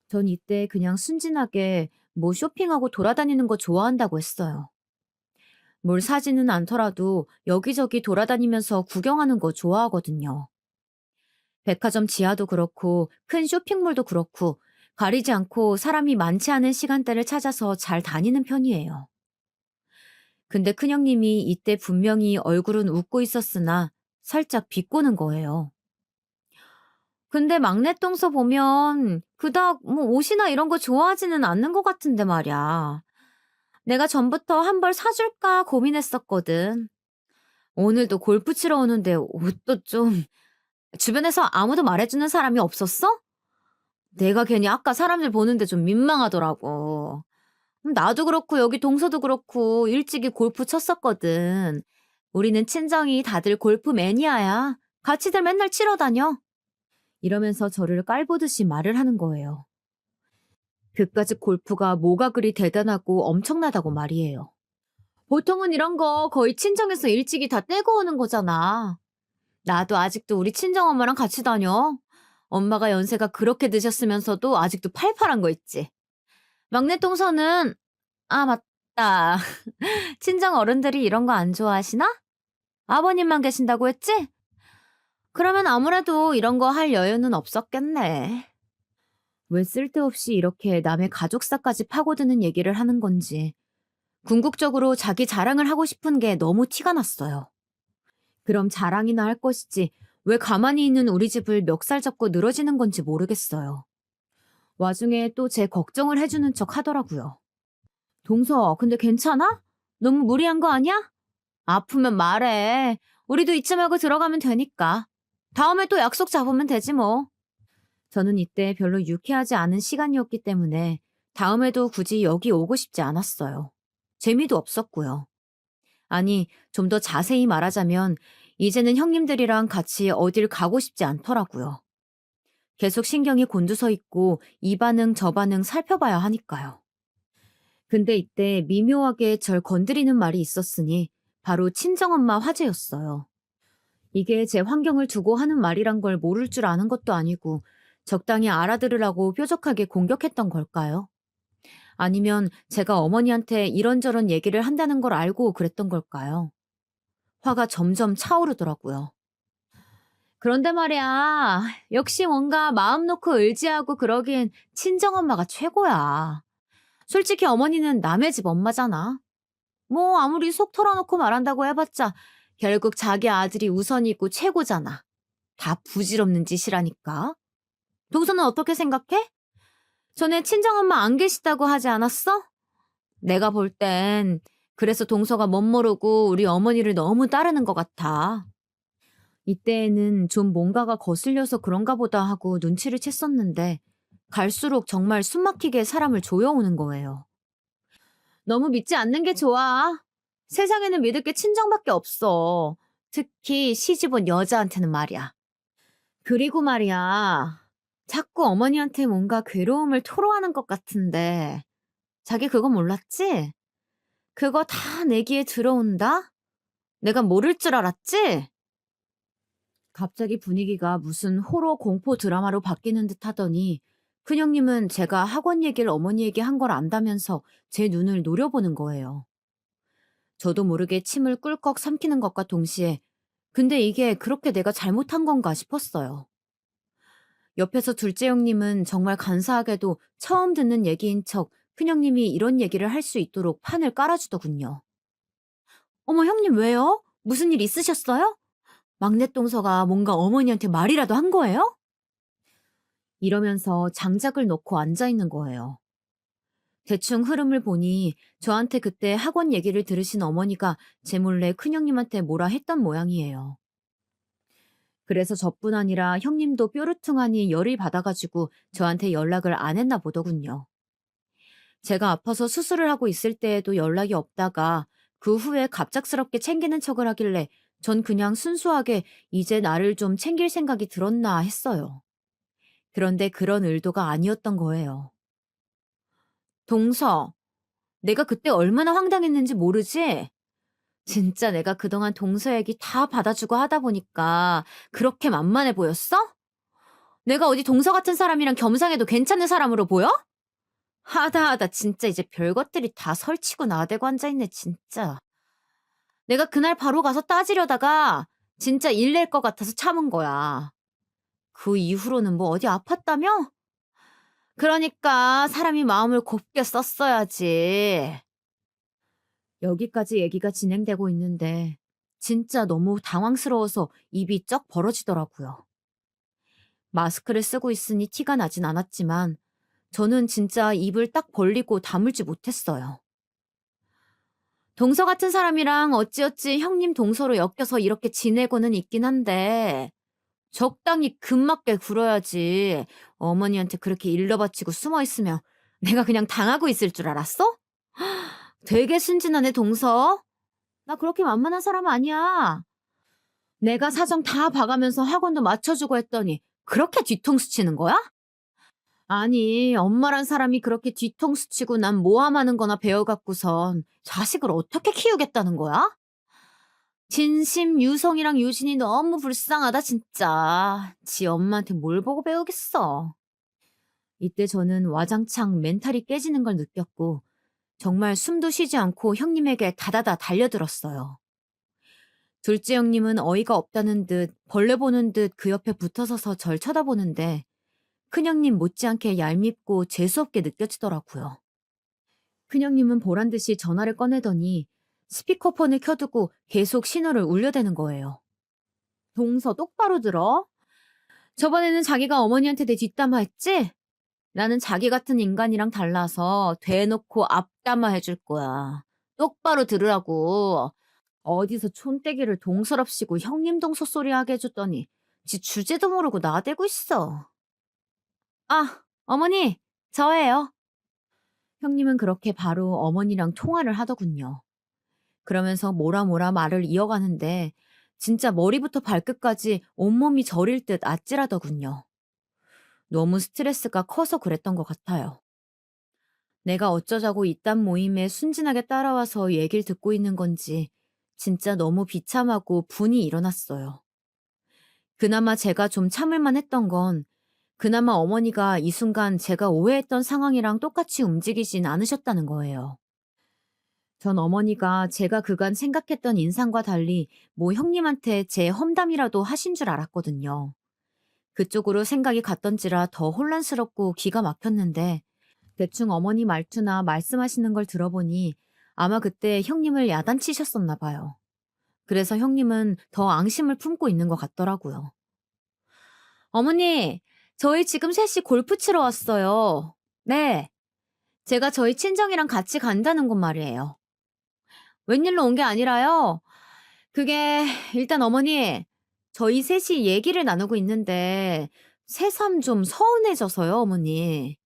전 이때 그냥 순진하게 뭐 쇼핑하고 돌아다니는 거 좋아한다고 했어요. 뭘 사지는 않더라도 여기저기 돌아다니면서 구경하는 거 좋아하거든요. 백화점 지하도 그렇고 큰 쇼핑몰도 그렇고 가리지 않고 사람이 많지 않은 시간대를 찾아서 잘 다니는 편이에요. 근데 큰형님이 이때 분명히 얼굴은 웃고 있었으나 살짝 비꼬는 거예요. 근데 막내 똥서 보면 그닥 뭐 옷이나 이런 거 좋아하지는 않는 것 같은데 말이야. 내가 전부터 한 벌 사줄까 고민했었거든. 오늘도 골프 치러 오는데 옷도 좀 주변에서 아무도 말해주는 사람이 없었어? 내가 괜히 아까 사람들 보는데 좀 민망하더라고. 나도 그렇고 여기 동서도 그렇고 일찍이 골프 쳤었거든. 우리는 친정이 다들 골프 매니아야. 같이들 맨날 치러 다녀. 이러면서 저를 깔보듯이 말을 하는 거예요. 그까짓 골프가 뭐가 그리 대단하고 엄청나다고 말이에요. 보통은 이런 거 거의 친정에서 일찍이 다 떼고 오는 거잖아. 나도 아직도 우리 친정엄마랑 같이 다녀. 엄마가 연세가 그렇게 드셨으면서도 아직도 팔팔한 거 있지. 막내 동서는, 아, 맞다. 친정 어른들이 이런 거 안 좋아하시나? 아버님만 계신다고 했지? 그러면 아무래도 이런 거 할 여유는 없었겠네. 왜 쓸데없이 이렇게 남의 가족사까지 파고드는 얘기를 하는 건지 궁극적으로 자기 자랑을 하고 싶은 게 너무 티가 났어요. 그럼 자랑이나 할 것이지 왜 가만히 있는 우리 집을 멱살 잡고 늘어지는 건지 모르겠어요. 와중에 또 제 걱정을 해주는 척 하더라고요. 동서, 근데 괜찮아? 너무 무리한 거 아니야? 아프면 말해. 우리도 잊지 말고 들어가면 되니까. 다음에 또 약속 잡으면 되지 뭐. 저는 이때 별로 유쾌하지 않은 시간이었기 때문에 다음에도 굳이 여기 오고 싶지 않았어요. 재미도 없었고요. 아니, 좀 더 자세히 말하자면 이제는 형님들이랑 같이 어딜 가고 싶지 않더라고요. 계속 신경이 곤두서 있고 이 반응 저 반응 살펴봐야 하니까요. 근데 이때 미묘하게 절 건드리는 말이 있었으니 바로 친정엄마 화제였어요. 이게 제 환경을 두고 하는 말이란 걸 모를 줄 아는 것도 아니고 적당히 알아들으라고 뾰족하게 공격했던 걸까요? 아니면 제가 어머니한테 이런저런 얘기를 한다는 걸 알고 그랬던 걸까요? 화가 점점 차오르더라고요. 그런데 말이야, 역시 뭔가 마음 놓고 의지하고 그러기엔 친정엄마가 최고야. 솔직히 어머니는 남의 집 엄마잖아. 뭐 아무리 속 털어놓고 말한다고 해봤자 결국 자기 아들이 우선이고 최고잖아. 다 부질없는 짓이라니까. 동서는 어떻게 생각해? 전에 친정엄마 안 계시다고 하지 않았어? 내가 볼 땐 그래서 동서가 멋모르고 우리 어머니를 너무 따르는 것 같아. 이때에는 좀 뭔가가 거슬려서 그런가 보다 하고 눈치를 챘었는데 갈수록 정말 숨막히게 사람을 조여오는 거예요. 너무 믿지 않는 게 좋아. 세상에는 믿을 게 친정밖에 없어. 특히 시집 온 여자한테는 말이야. 그리고 말이야. 자꾸 어머니한테 뭔가 괴로움을 토로하는 것 같은데 자기 그거 몰랐지? 그거 다 내 귀에 들어온다? 내가 모를 줄 알았지? 갑자기 분위기가 무슨 호러 공포 드라마로 바뀌는 듯 하더니 큰형님은 제가 학원 얘기를 어머니에게 한 걸 안다면서 제 눈을 노려보는 거예요. 저도 모르게 침을 꿀꺽 삼키는 것과 동시에 근데 이게 그렇게 내가 잘못한 건가 싶었어요. 옆에서 둘째 형님은 정말 간사하게도 처음 듣는 얘기인 척 큰형님이 이런 얘기를 할 수 있도록 판을 깔아주더군요. 어머 형님 왜요? 무슨 일 있으셨어요? 막내 동서가 뭔가 어머니한테 말이라도 한 거예요? 이러면서 장작을 놓고 앉아있는 거예요. 대충 흐름을 보니 저한테 그때 학원 얘기를 들으신 어머니가 제 몰래 큰형님한테 뭐라 했던 모양이에요. 그래서 저뿐 아니라 형님도 뾰루퉁하니 열이 받아가지고 저한테 연락을 안 했나 보더군요. 제가 아파서 수술을 하고 있을 때에도 연락이 없다가 그 후에 갑작스럽게 챙기는 척을 하길래 전 그냥 순수하게 이제 나를 좀 챙길 생각이 들었나 했어요. 그런데 그런 의도가 아니었던 거예요. 동서, 내가 그때 얼마나 황당했는지 모르지? 진짜 내가 그동안 동서 얘기 다 받아주고 하다 보니까 그렇게 만만해 보였어? 내가 어디 동서 같은 사람이랑 겸상해도 괜찮은 사람으로 보여? 하다 하다 진짜 이제 별것들이 다 설치고 나대고 앉아있네 진짜. 내가 그날 바로 가서 따지려다가 진짜 일 낼 것 같아서 참은 거야. 그 이후로는 뭐 어디 아팠다며? 그러니까 사람이 마음을 곱게 썼어야지. 여기까지 얘기가 진행되고 있는데 진짜 너무 당황스러워서 입이 쩍 벌어지더라고요. 마스크를 쓰고 있으니 티가 나진 않았지만 저는 진짜 입을 딱 벌리고 다물지 못했어요. 동서 같은 사람이랑 어찌어찌 형님 동서로 엮여서 이렇게 지내고는 있긴 한데 적당히 금맞게 굴어야지. 어머니한테 그렇게 일러 바치고 숨어 있으면 내가 그냥 당하고 있을 줄 알았어? 되게 순진하네, 동서. 나 그렇게 만만한 사람 아니야. 내가 사정 다 봐가면서 학원도 맞춰주고 했더니 그렇게 뒤통수 치는 거야? 아니, 엄마란 사람이 그렇게 뒤통수 치고 난 모함하는 거나 배워갖고선 자식을 어떻게 키우겠다는 거야? 진심 유성이랑 유진이 너무 불쌍하다, 진짜. 지 엄마한테 뭘 보고 배우겠어. 이때 저는 와장창 멘탈이 깨지는 걸 느꼈고 정말 숨도 쉬지 않고 형님에게 다다다 달려들었어요. 둘째 형님은 어이가 없다는 듯 벌레 보는 듯 그 옆에 붙어서서 절 쳐다보는데 큰형님 못지않게 얄밉고 재수없게 느껴지더라고요. 큰형님은 보란듯이 전화를 꺼내더니 스피커폰을 켜두고 계속 신호를 울려대는 거예요. 동서 똑바로 들어. 저번에는 자기가 어머니한테 내 뒷담화했지? 나는 자기 같은 인간이랑 달라서 대놓고 앞담화 해줄 거야. 똑바로 들으라고. 어디서 촌떼기를 동서럽시고 형님 동서 소리 하게 해줬더니 지 주제도 모르고 나대고 있어. 아, 어머니, 저예요. 형님은 그렇게 바로 어머니랑 통화를 하더군요. 그러면서 뭐라 뭐라 말을 이어가는데 진짜 머리부터 발끝까지 온몸이 저릴 듯 아찔하더군요. 너무 스트레스가 커서 그랬던 것 같아요. 내가 어쩌자고 이딴 모임에 순진하게 따라와서 얘기를 듣고 있는 건지 진짜 너무 비참하고 분이 일어났어요. 그나마 제가 좀 참을만 했던 건 그나마 어머니가 이 순간 제가 오해했던 상황이랑 똑같이 움직이진 않으셨다는 거예요. 전 어머니가 제가 그간 생각했던 인상과 달리 뭐 형님한테 제 험담이라도 하신 줄 알았거든요. 그쪽으로 생각이 갔던지라 더 혼란스럽고 기가 막혔는데 대충 어머니 말투나 말씀하시는 걸 들어보니 아마 그때 형님을 야단치셨었나 봐요. 그래서 형님은 더 앙심을 품고 있는 것 같더라고요. 어머니, 저희 지금 셋이 골프 치러 왔어요. 네, 제가 저희 친정이랑 같이 간다는 곳 말이에요. 웬일로 온 게 아니라요. 그게 일단 어머니, 저희 셋이 얘기를 나누고 있는데 새삼 좀 서운해져서요, 어머니.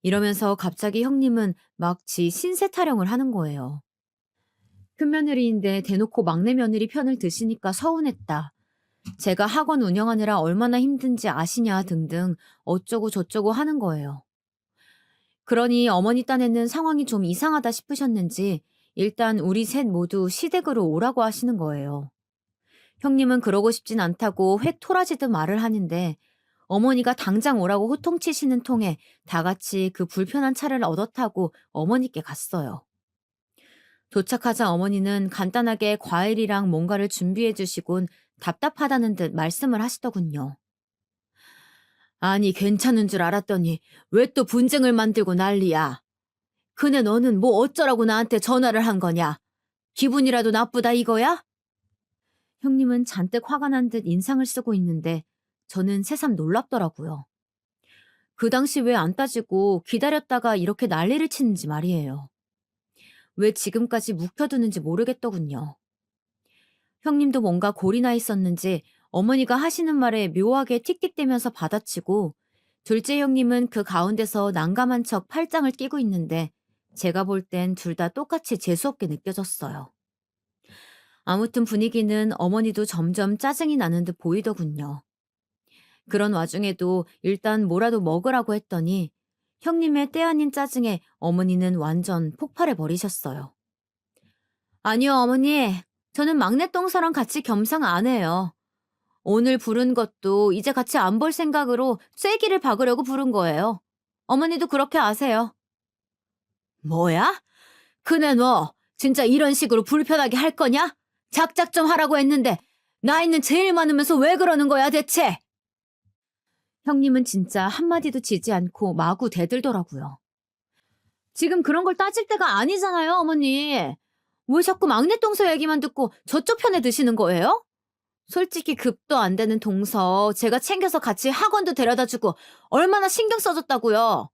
이러면서 갑자기 형님은 막 지 신세 타령을 하는 거예요. 큰며느리인데 대놓고 막내 며느리 편을 드시니까 서운했다. 제가 학원 운영하느라 얼마나 힘든지 아시냐 등등 어쩌고 저쩌고 하는 거예요. 그러니 어머니 딴에는 상황이 좀 이상하다 싶으셨는지 일단 우리 셋 모두 시댁으로 오라고 하시는 거예요. 형님은 그러고 싶진 않다고 획 토라지듯 말을 하는데 어머니가 당장 오라고 호통치시는 통에 다 같이 그 불편한 차를 얻어 타고 어머니께 갔어요. 도착하자 어머니는 간단하게 과일이랑 뭔가를 준비해 주시곤 답답하다는 듯 말씀을 하시더군요. 아니, 괜찮은 줄 알았더니 왜 또 분쟁을 만들고 난리야. 그네 너는 뭐 어쩌라고 나한테 전화를 한 거냐? 기분이라도 나쁘다 이거야? 형님은 잔뜩 화가 난 듯 인상을 쓰고 있는데 저는 새삼 놀랍더라고요. 그 당시 왜 안 따지고 기다렸다가 이렇게 난리를 치는지 말이에요. 왜 지금까지 묵혀두는지 모르겠더군요. 형님도 뭔가 골이 나 있었는지 어머니가 하시는 말에 묘하게 틱틱대면서 받아치고 둘째 형님은 그 가운데서 난감한 척 팔짱을 끼고 있는데 제가 볼 땐 둘 다 똑같이 재수없게 느껴졌어요. 아무튼 분위기는 어머니도 점점 짜증이 나는 듯 보이더군요. 그런 와중에도 일단 뭐라도 먹으라고 했더니 형님의 때 아닌 짜증에 어머니는 완전 폭발해 버리셨어요. 아니요, 어머니. 저는 막내 똥서랑 같이 겸상 안 해요. 오늘 부른 것도 이제 같이 안 볼 생각으로 쐐기를 박으려고 부른 거예요. 어머니도 그렇게 아세요. 뭐야? 그네 너 진짜 이런 식으로 불편하게 할 거냐? 작작 좀 하라고 했는데 나이는 제일 많으면서 왜 그러는 거야 대체? 형님은 진짜 한마디도 지지 않고 마구 대들더라고요. 지금 그런 걸 따질 때가 아니잖아요, 어머니. 왜 자꾸 막내 동서 얘기만 듣고 저쪽 편에 드시는 거예요? 솔직히 급도 안 되는 동서 제가 챙겨서 같이 학원도 데려다주고 얼마나 신경 써줬다고요.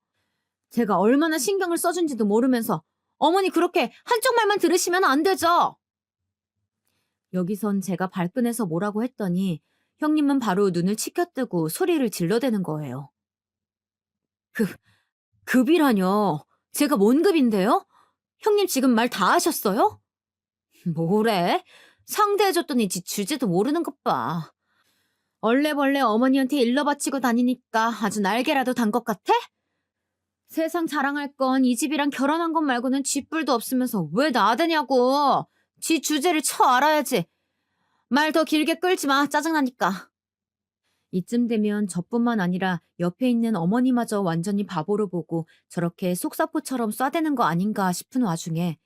제가 얼마나 신경을 써준지도 모르면서 어머니 그렇게 한쪽 말만 들으시면 안 되죠. 여기선 제가 발끈해서 뭐라고 했더니 형님은 바로 눈을 치켜뜨고 소리를 질러대는 거예요. 급, 급이라뇨. 제가 뭔 급인데요? 형님 지금 말 다 하셨어요? 뭐래? 상대해줬더니 지 주제도 모르는 것 봐. 얼레벌레 어머니한테 일러 바치고 다니니까 아주 날개라도 단 것 같아? 세상 자랑할 건 이 집이랑 결혼한 것 말고는 쥐뿔도 없으면서 왜 나대냐고. 지 주제를 쳐 알아야지. 말 더 길게 끌지 마. 짜증나니까. 이쯤 되면 저뿐만 아니라 옆에 있는 어머니마저 완전히 바보로 보고 저렇게 속사포처럼 쏴대는 거 아닌가 싶은 와중에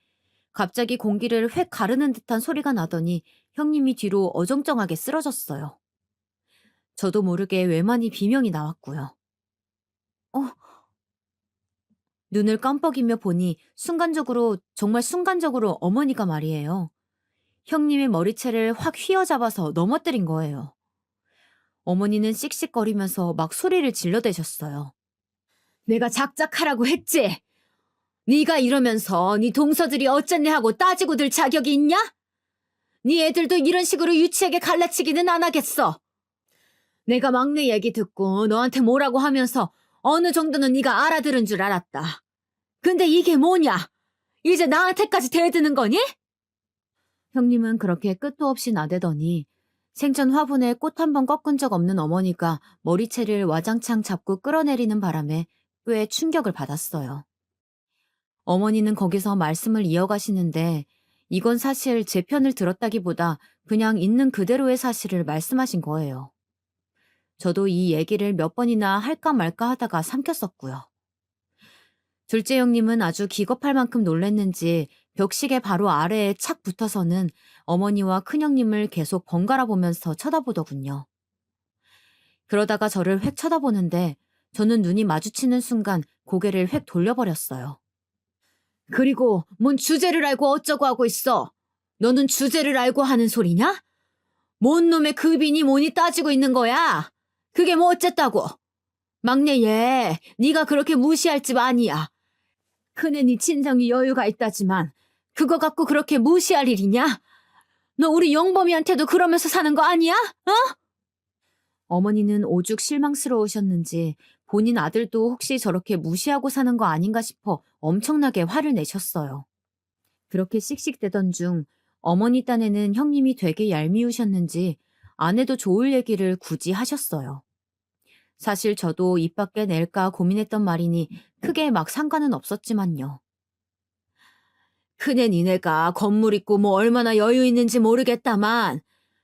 갑자기 공기를 획 가르는 듯한 소리가 나더니 형님이 뒤로 어정쩡하게 쓰러졌어요. 저도 모르게 외만이 비명이 나왔고요. 어, 눈을 깜빡이며 보니 순간적으로, 정말 순간적으로 어머니가 말이에요. 형님의 머리채를 확 휘어잡아서 넘어뜨린 거예요. 어머니는 씩씩거리면서 막 소리를 질러대셨어요. 내가 작작하라고 했지? 네가 이러면서 네 동서들이 어쨌네 하고 따지고 들 자격이 있냐? 네 애들도 이런 식으로 유치하게 갈라치기는 안 하겠어. 내가 막내 얘기 듣고 너한테 뭐라고 하면서 어느 정도는 네가 알아들은 줄 알았다. 근데 이게 뭐냐? 이제 나한테까지 대드는 거니? 형님은 그렇게 끝도 없이 나대더니 생전 화분에 꽃 한 번 꺾은 적 없는 어머니가 머리채를 와장창 잡고 끌어내리는 바람에 꽤 충격을 받았어요. 어머니는 거기서 말씀을 이어가시는데 이건 사실 제 편을 들었다기보다 그냥 있는 그대로의 사실을 말씀하신 거예요. 저도 이 얘기를 몇 번이나 할까 말까 하다가 삼켰었고요. 둘째 형님은 아주 기겁할 만큼 놀랬는지 벽시계 바로 아래에 착 붙어서는 어머니와 큰형님을 계속 번갈아 보면서 쳐다보더군요. 그러다가 저를 획 쳐다보는데 저는 눈이 마주치는 순간 고개를 획 돌려버렸어요. 그리고 뭔 주제를 알고 어쩌고 하고 있어? 너는 주제를 알고 하는 소리냐? 뭔 놈의 급이니 뭐니 따지고 있는 거야? 그게 뭐 어쨌다고? 막내 얘, 네가 그렇게 무시할 집 아니야. 큰애니 친정이 여유가 있다지만 그거 갖고 그렇게 무시할 일이냐? 너 우리 영범이한테도 그러면서 사는 거 아니야? 어? 어머니는 오죽 실망스러우셨는지 본인 아들도 혹시 저렇게 무시하고 사는 거 아닌가 싶어 엄청나게 화를 내셨어요. 그렇게 씩씩대던 중 어머니 딴에는 형님이 되게 얄미우셨는지 안 해도 좋을 얘기를 굳이 하셨어요. 사실 저도 입 밖에 낼까 고민했던 말이니 크게 막 상관은 없었지만요. 큰애 니네가 건물 있고 뭐 얼마나 여유 있는지 모르겠다만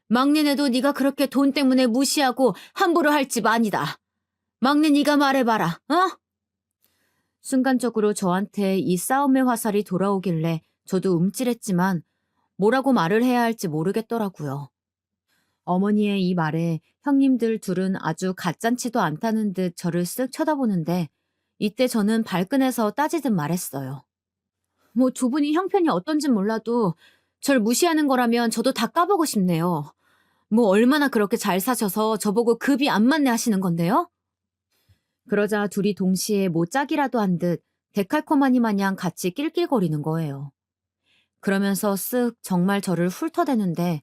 막내네도 네가 그렇게 돈 때문에 무시하고 함부로 할 집 아니다. 막내 네가 말해봐라, 어? 순간적으로 저한테 이 싸움의 화살이 돌아오길래 저도 움찔했지만 뭐라고 말을 해야 할지 모르겠더라고요. 어머니의 이 말에 형님들 둘은 아주 가짠치도 않다는 듯 저를 쓱 쳐다보는데 이때 저는 발끈해서 따지듯 말했어요. 뭐 두 분이 형편이 어떤진 몰라도 절 무시하는 거라면 저도 다 까보고 싶네요. 뭐 얼마나 그렇게 잘 사셔서 저보고 급이 안 맞네 하시는 건데요? 그러자 둘이 동시에 뭐 짝이라도 한 듯 데칼코마니 마냥 같이 낄낄거리는 거예요. 그러면서 쓱 정말 저를 훑어대는데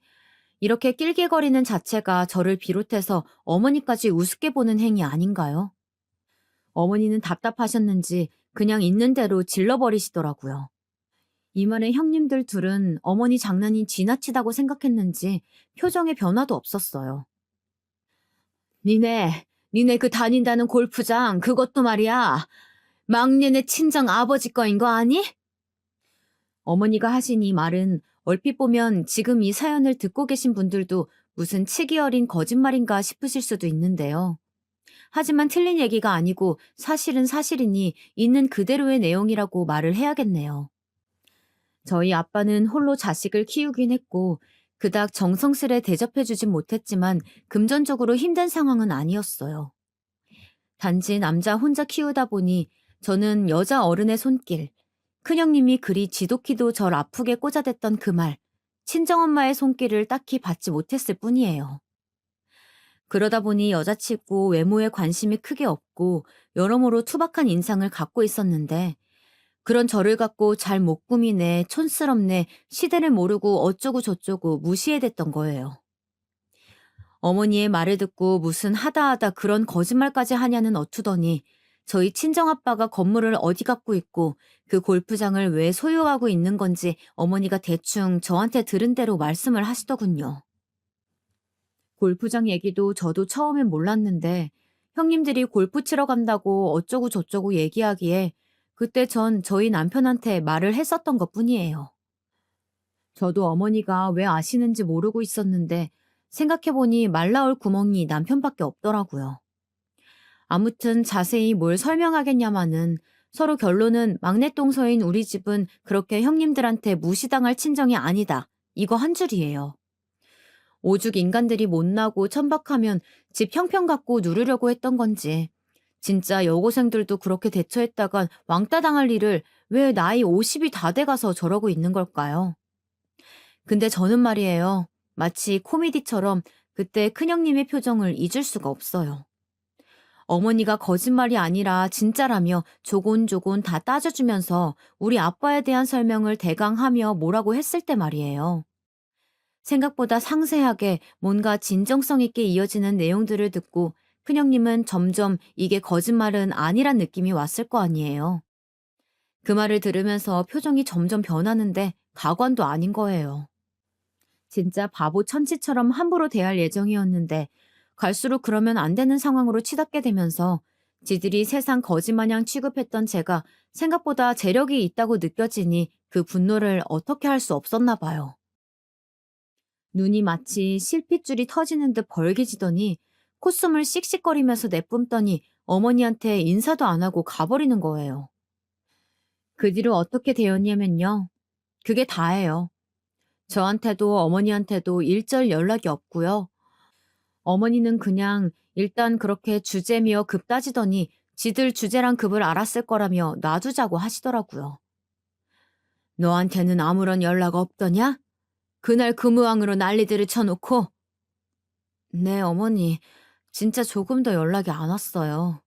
이렇게 낄낄거리는 자체가 저를 비롯해서 어머니까지 우습게 보는 행위 아닌가요? 어머니는 답답하셨는지 그냥 있는 대로 질러버리시더라고요. 이 말에 형님들 둘은 어머니 장난이 지나치다고 생각했는지 표정에 변화도 없었어요. 니네 그 다닌다는 골프장 그것도 말이야. 막내네 친정 아버지 거인 거 아니? 어머니가 하신 이 말은 얼핏 보면 지금 이 사연을 듣고 계신 분들도 무슨 치기 어린 거짓말인가 싶으실 수도 있는데요. 하지만 틀린 얘기가 아니고 사실은 사실이니 있는 그대로의 내용이라고 말을 해야겠네요. 저희 아빠는 홀로 자식을 키우긴 했고 그닥 정성스레 대접해주진 못했지만 금전적으로 힘든 상황은 아니었어요. 단지 남자 혼자 키우다 보니 저는 여자 어른의 손길, 큰형님이 그리 지독히도 절 아프게 꽂아댔던 그 말, 친정엄마의 손길을 딱히 받지 못했을 뿐이에요. 그러다 보니 여자치고 외모에 관심이 크게 없고 여러모로 투박한 인상을 갖고 있었는데 그런 저를 갖고 잘 못 꾸미네, 촌스럽네, 시대를 모르고 어쩌고 저쩌고 무시해댔던 거예요. 어머니의 말을 듣고 무슨 하다하다 그런 거짓말까지 하냐는 어투더니 저희 친정아빠가 건물을 어디 갖고 있고 그 골프장을 왜 소유하고 있는 건지 어머니가 대충 저한테 들은 대로 말씀을 하시더군요. 골프장 얘기도 저도 처음엔 몰랐는데 형님들이 골프 치러 간다고 어쩌고 저쩌고 얘기하기에 그때 전 저희 남편한테 말을 했었던 것 뿐이에요. 저도 어머니가 왜 아시는지 모르고 있었는데 생각해보니 말 나올 구멍이 남편밖에 없더라고요. 아무튼 자세히 뭘 설명하겠냐마는 서로 결론은 막내 동서인 우리 집은 그렇게 형님들한테 무시당할 친정이 아니다. 이거 한 줄이에요. 오죽 인간들이 못나고 천박하면 집 형편 갖고 누르려고 했던 건지 진짜 여고생들도 그렇게 대처했다간 왕따 당할 일을 왜 나이 50이 다 돼가서 저러고 있는 걸까요? 근데 저는 말이에요. 마치 코미디처럼 그때 큰형님의 표정을 잊을 수가 없어요. 어머니가 거짓말이 아니라 진짜라며 조곤조곤 다 따져주면서 우리 아빠에 대한 설명을 대강 하며 뭐라고 했을 때 말이에요. 생각보다 상세하게 뭔가 진정성 있게 이어지는 내용들을 듣고 큰형님은 점점 이게 거짓말은 아니란 느낌이 왔을 거 아니에요. 그 말을 들으면서 표정이 점점 변하는데 가관도 아닌 거예요. 진짜 바보 천치처럼 함부로 대할 예정이었는데 갈수록 그러면 안 되는 상황으로 치닫게 되면서 지들이 세상 거지마냥 취급했던 제가 생각보다 재력이 있다고 느껴지니 그 분노를 어떻게 할 수 없었나 봐요. 눈이 마치 실핏줄이 터지는 듯 벌개지더니 콧숨을 씩씩거리면서 내뿜더니 어머니한테 인사도 안 하고 가버리는 거예요. 그 뒤로 어떻게 되었냐면요. 그게 다예요. 저한테도 어머니한테도 일절 연락이 없고요. 어머니는 그냥 일단 그렇게 주제며 급 따지더니 지들 주제랑 급을 알았을 거라며 놔두자고 하시더라고요. 너한테는 아무런 연락 없더냐? 그날 금우왕으로 난리들을 쳐놓고. 네, 어머니. 진짜 조금 더 연락이 안 왔어요.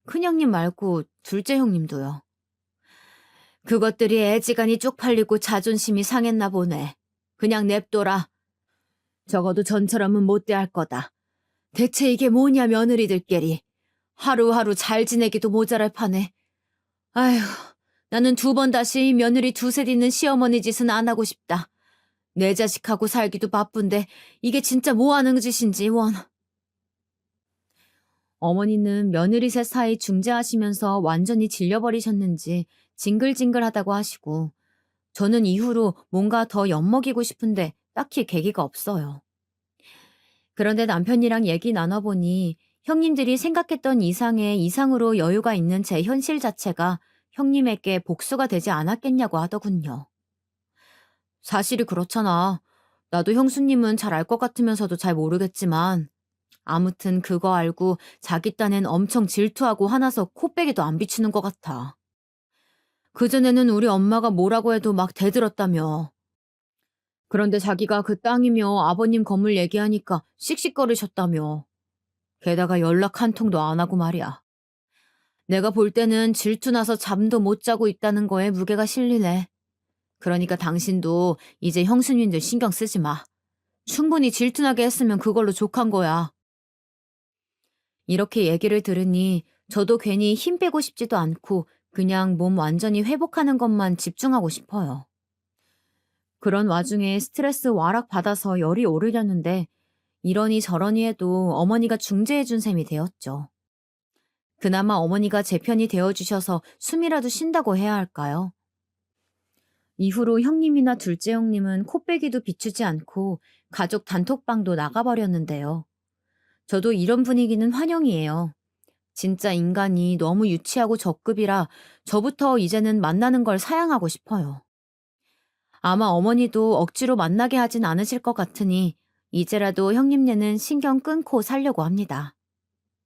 큰형님 말고 둘째 형님도요. 그것들이 애지간히 쪽팔리고 자존심이 상했나 보네. 그냥 냅둬라. 적어도 전처럼은 못 대할 거다. 대체 이게 뭐냐 며느리들끼리. 하루하루 잘 지내기도 모자랄 판에. 아휴, 나는 두 번 다시 며느리 두셋 있는 시어머니 짓은 안 하고 싶다. 내 자식하고 살기도 바쁜데 이게 진짜 뭐 하는 짓인지 원. 어머니는 며느리 셋 사이 중재하시면서 완전히 질려버리셨는지 징글징글하다고 하시고 저는 이후로 뭔가 더 엿먹이고 싶은데 딱히 계기가 없어요. 그런데 남편이랑 얘기 나눠보니 형님들이 생각했던 이상의 이상으로 여유가 있는 제 현실 자체가 형님에게 복수가 되지 않았겠냐고 하더군요. 사실이 그렇잖아. 나도 형수님은 잘 알 것 같으면서도 잘 모르겠지만 아무튼 그거 알고 자기 딴엔 엄청 질투하고 화나서 코빼기도 안 비추는 것 같아. 그전에는 우리 엄마가 뭐라고 해도 막 대들었다며. 그런데 자기가 그 땅이며 아버님 건물 얘기하니까 씩씩거리셨다며. 게다가 연락 한 통도 안 하고 말이야. 내가 볼 때는 질투나서 잠도 못 자고 있다는 거에 무게가 실리네. 그러니까 당신도 이제 형수님들 신경 쓰지 마. 충분히 질투나게 했으면 그걸로 족한 거야. 이렇게 얘기를 들으니 저도 괜히 힘 빼고 싶지도 않고 그냥 몸 완전히 회복하는 것만 집중하고 싶어요. 그런 와중에 스트레스 와락 받아서 열이 오르려는데 이러니 저러니 해도 어머니가 중재해준 셈이 되었죠. 그나마 어머니가 제 편이 되어주셔서 숨이라도 쉰다고 해야 할까요? 이후로 형님이나 둘째 형님은 코빼기도 비추지 않고 가족 단톡방도 나가버렸는데요. 저도 이런 분위기는 환영이에요. 진짜 인간이 너무 유치하고 적급이라 저부터 이제는 만나는 걸 사양하고 싶어요. 아마 어머니도 억지로 만나게 하진 않으실 것 같으니 이제라도 형님네는 신경 끊고 살려고 합니다.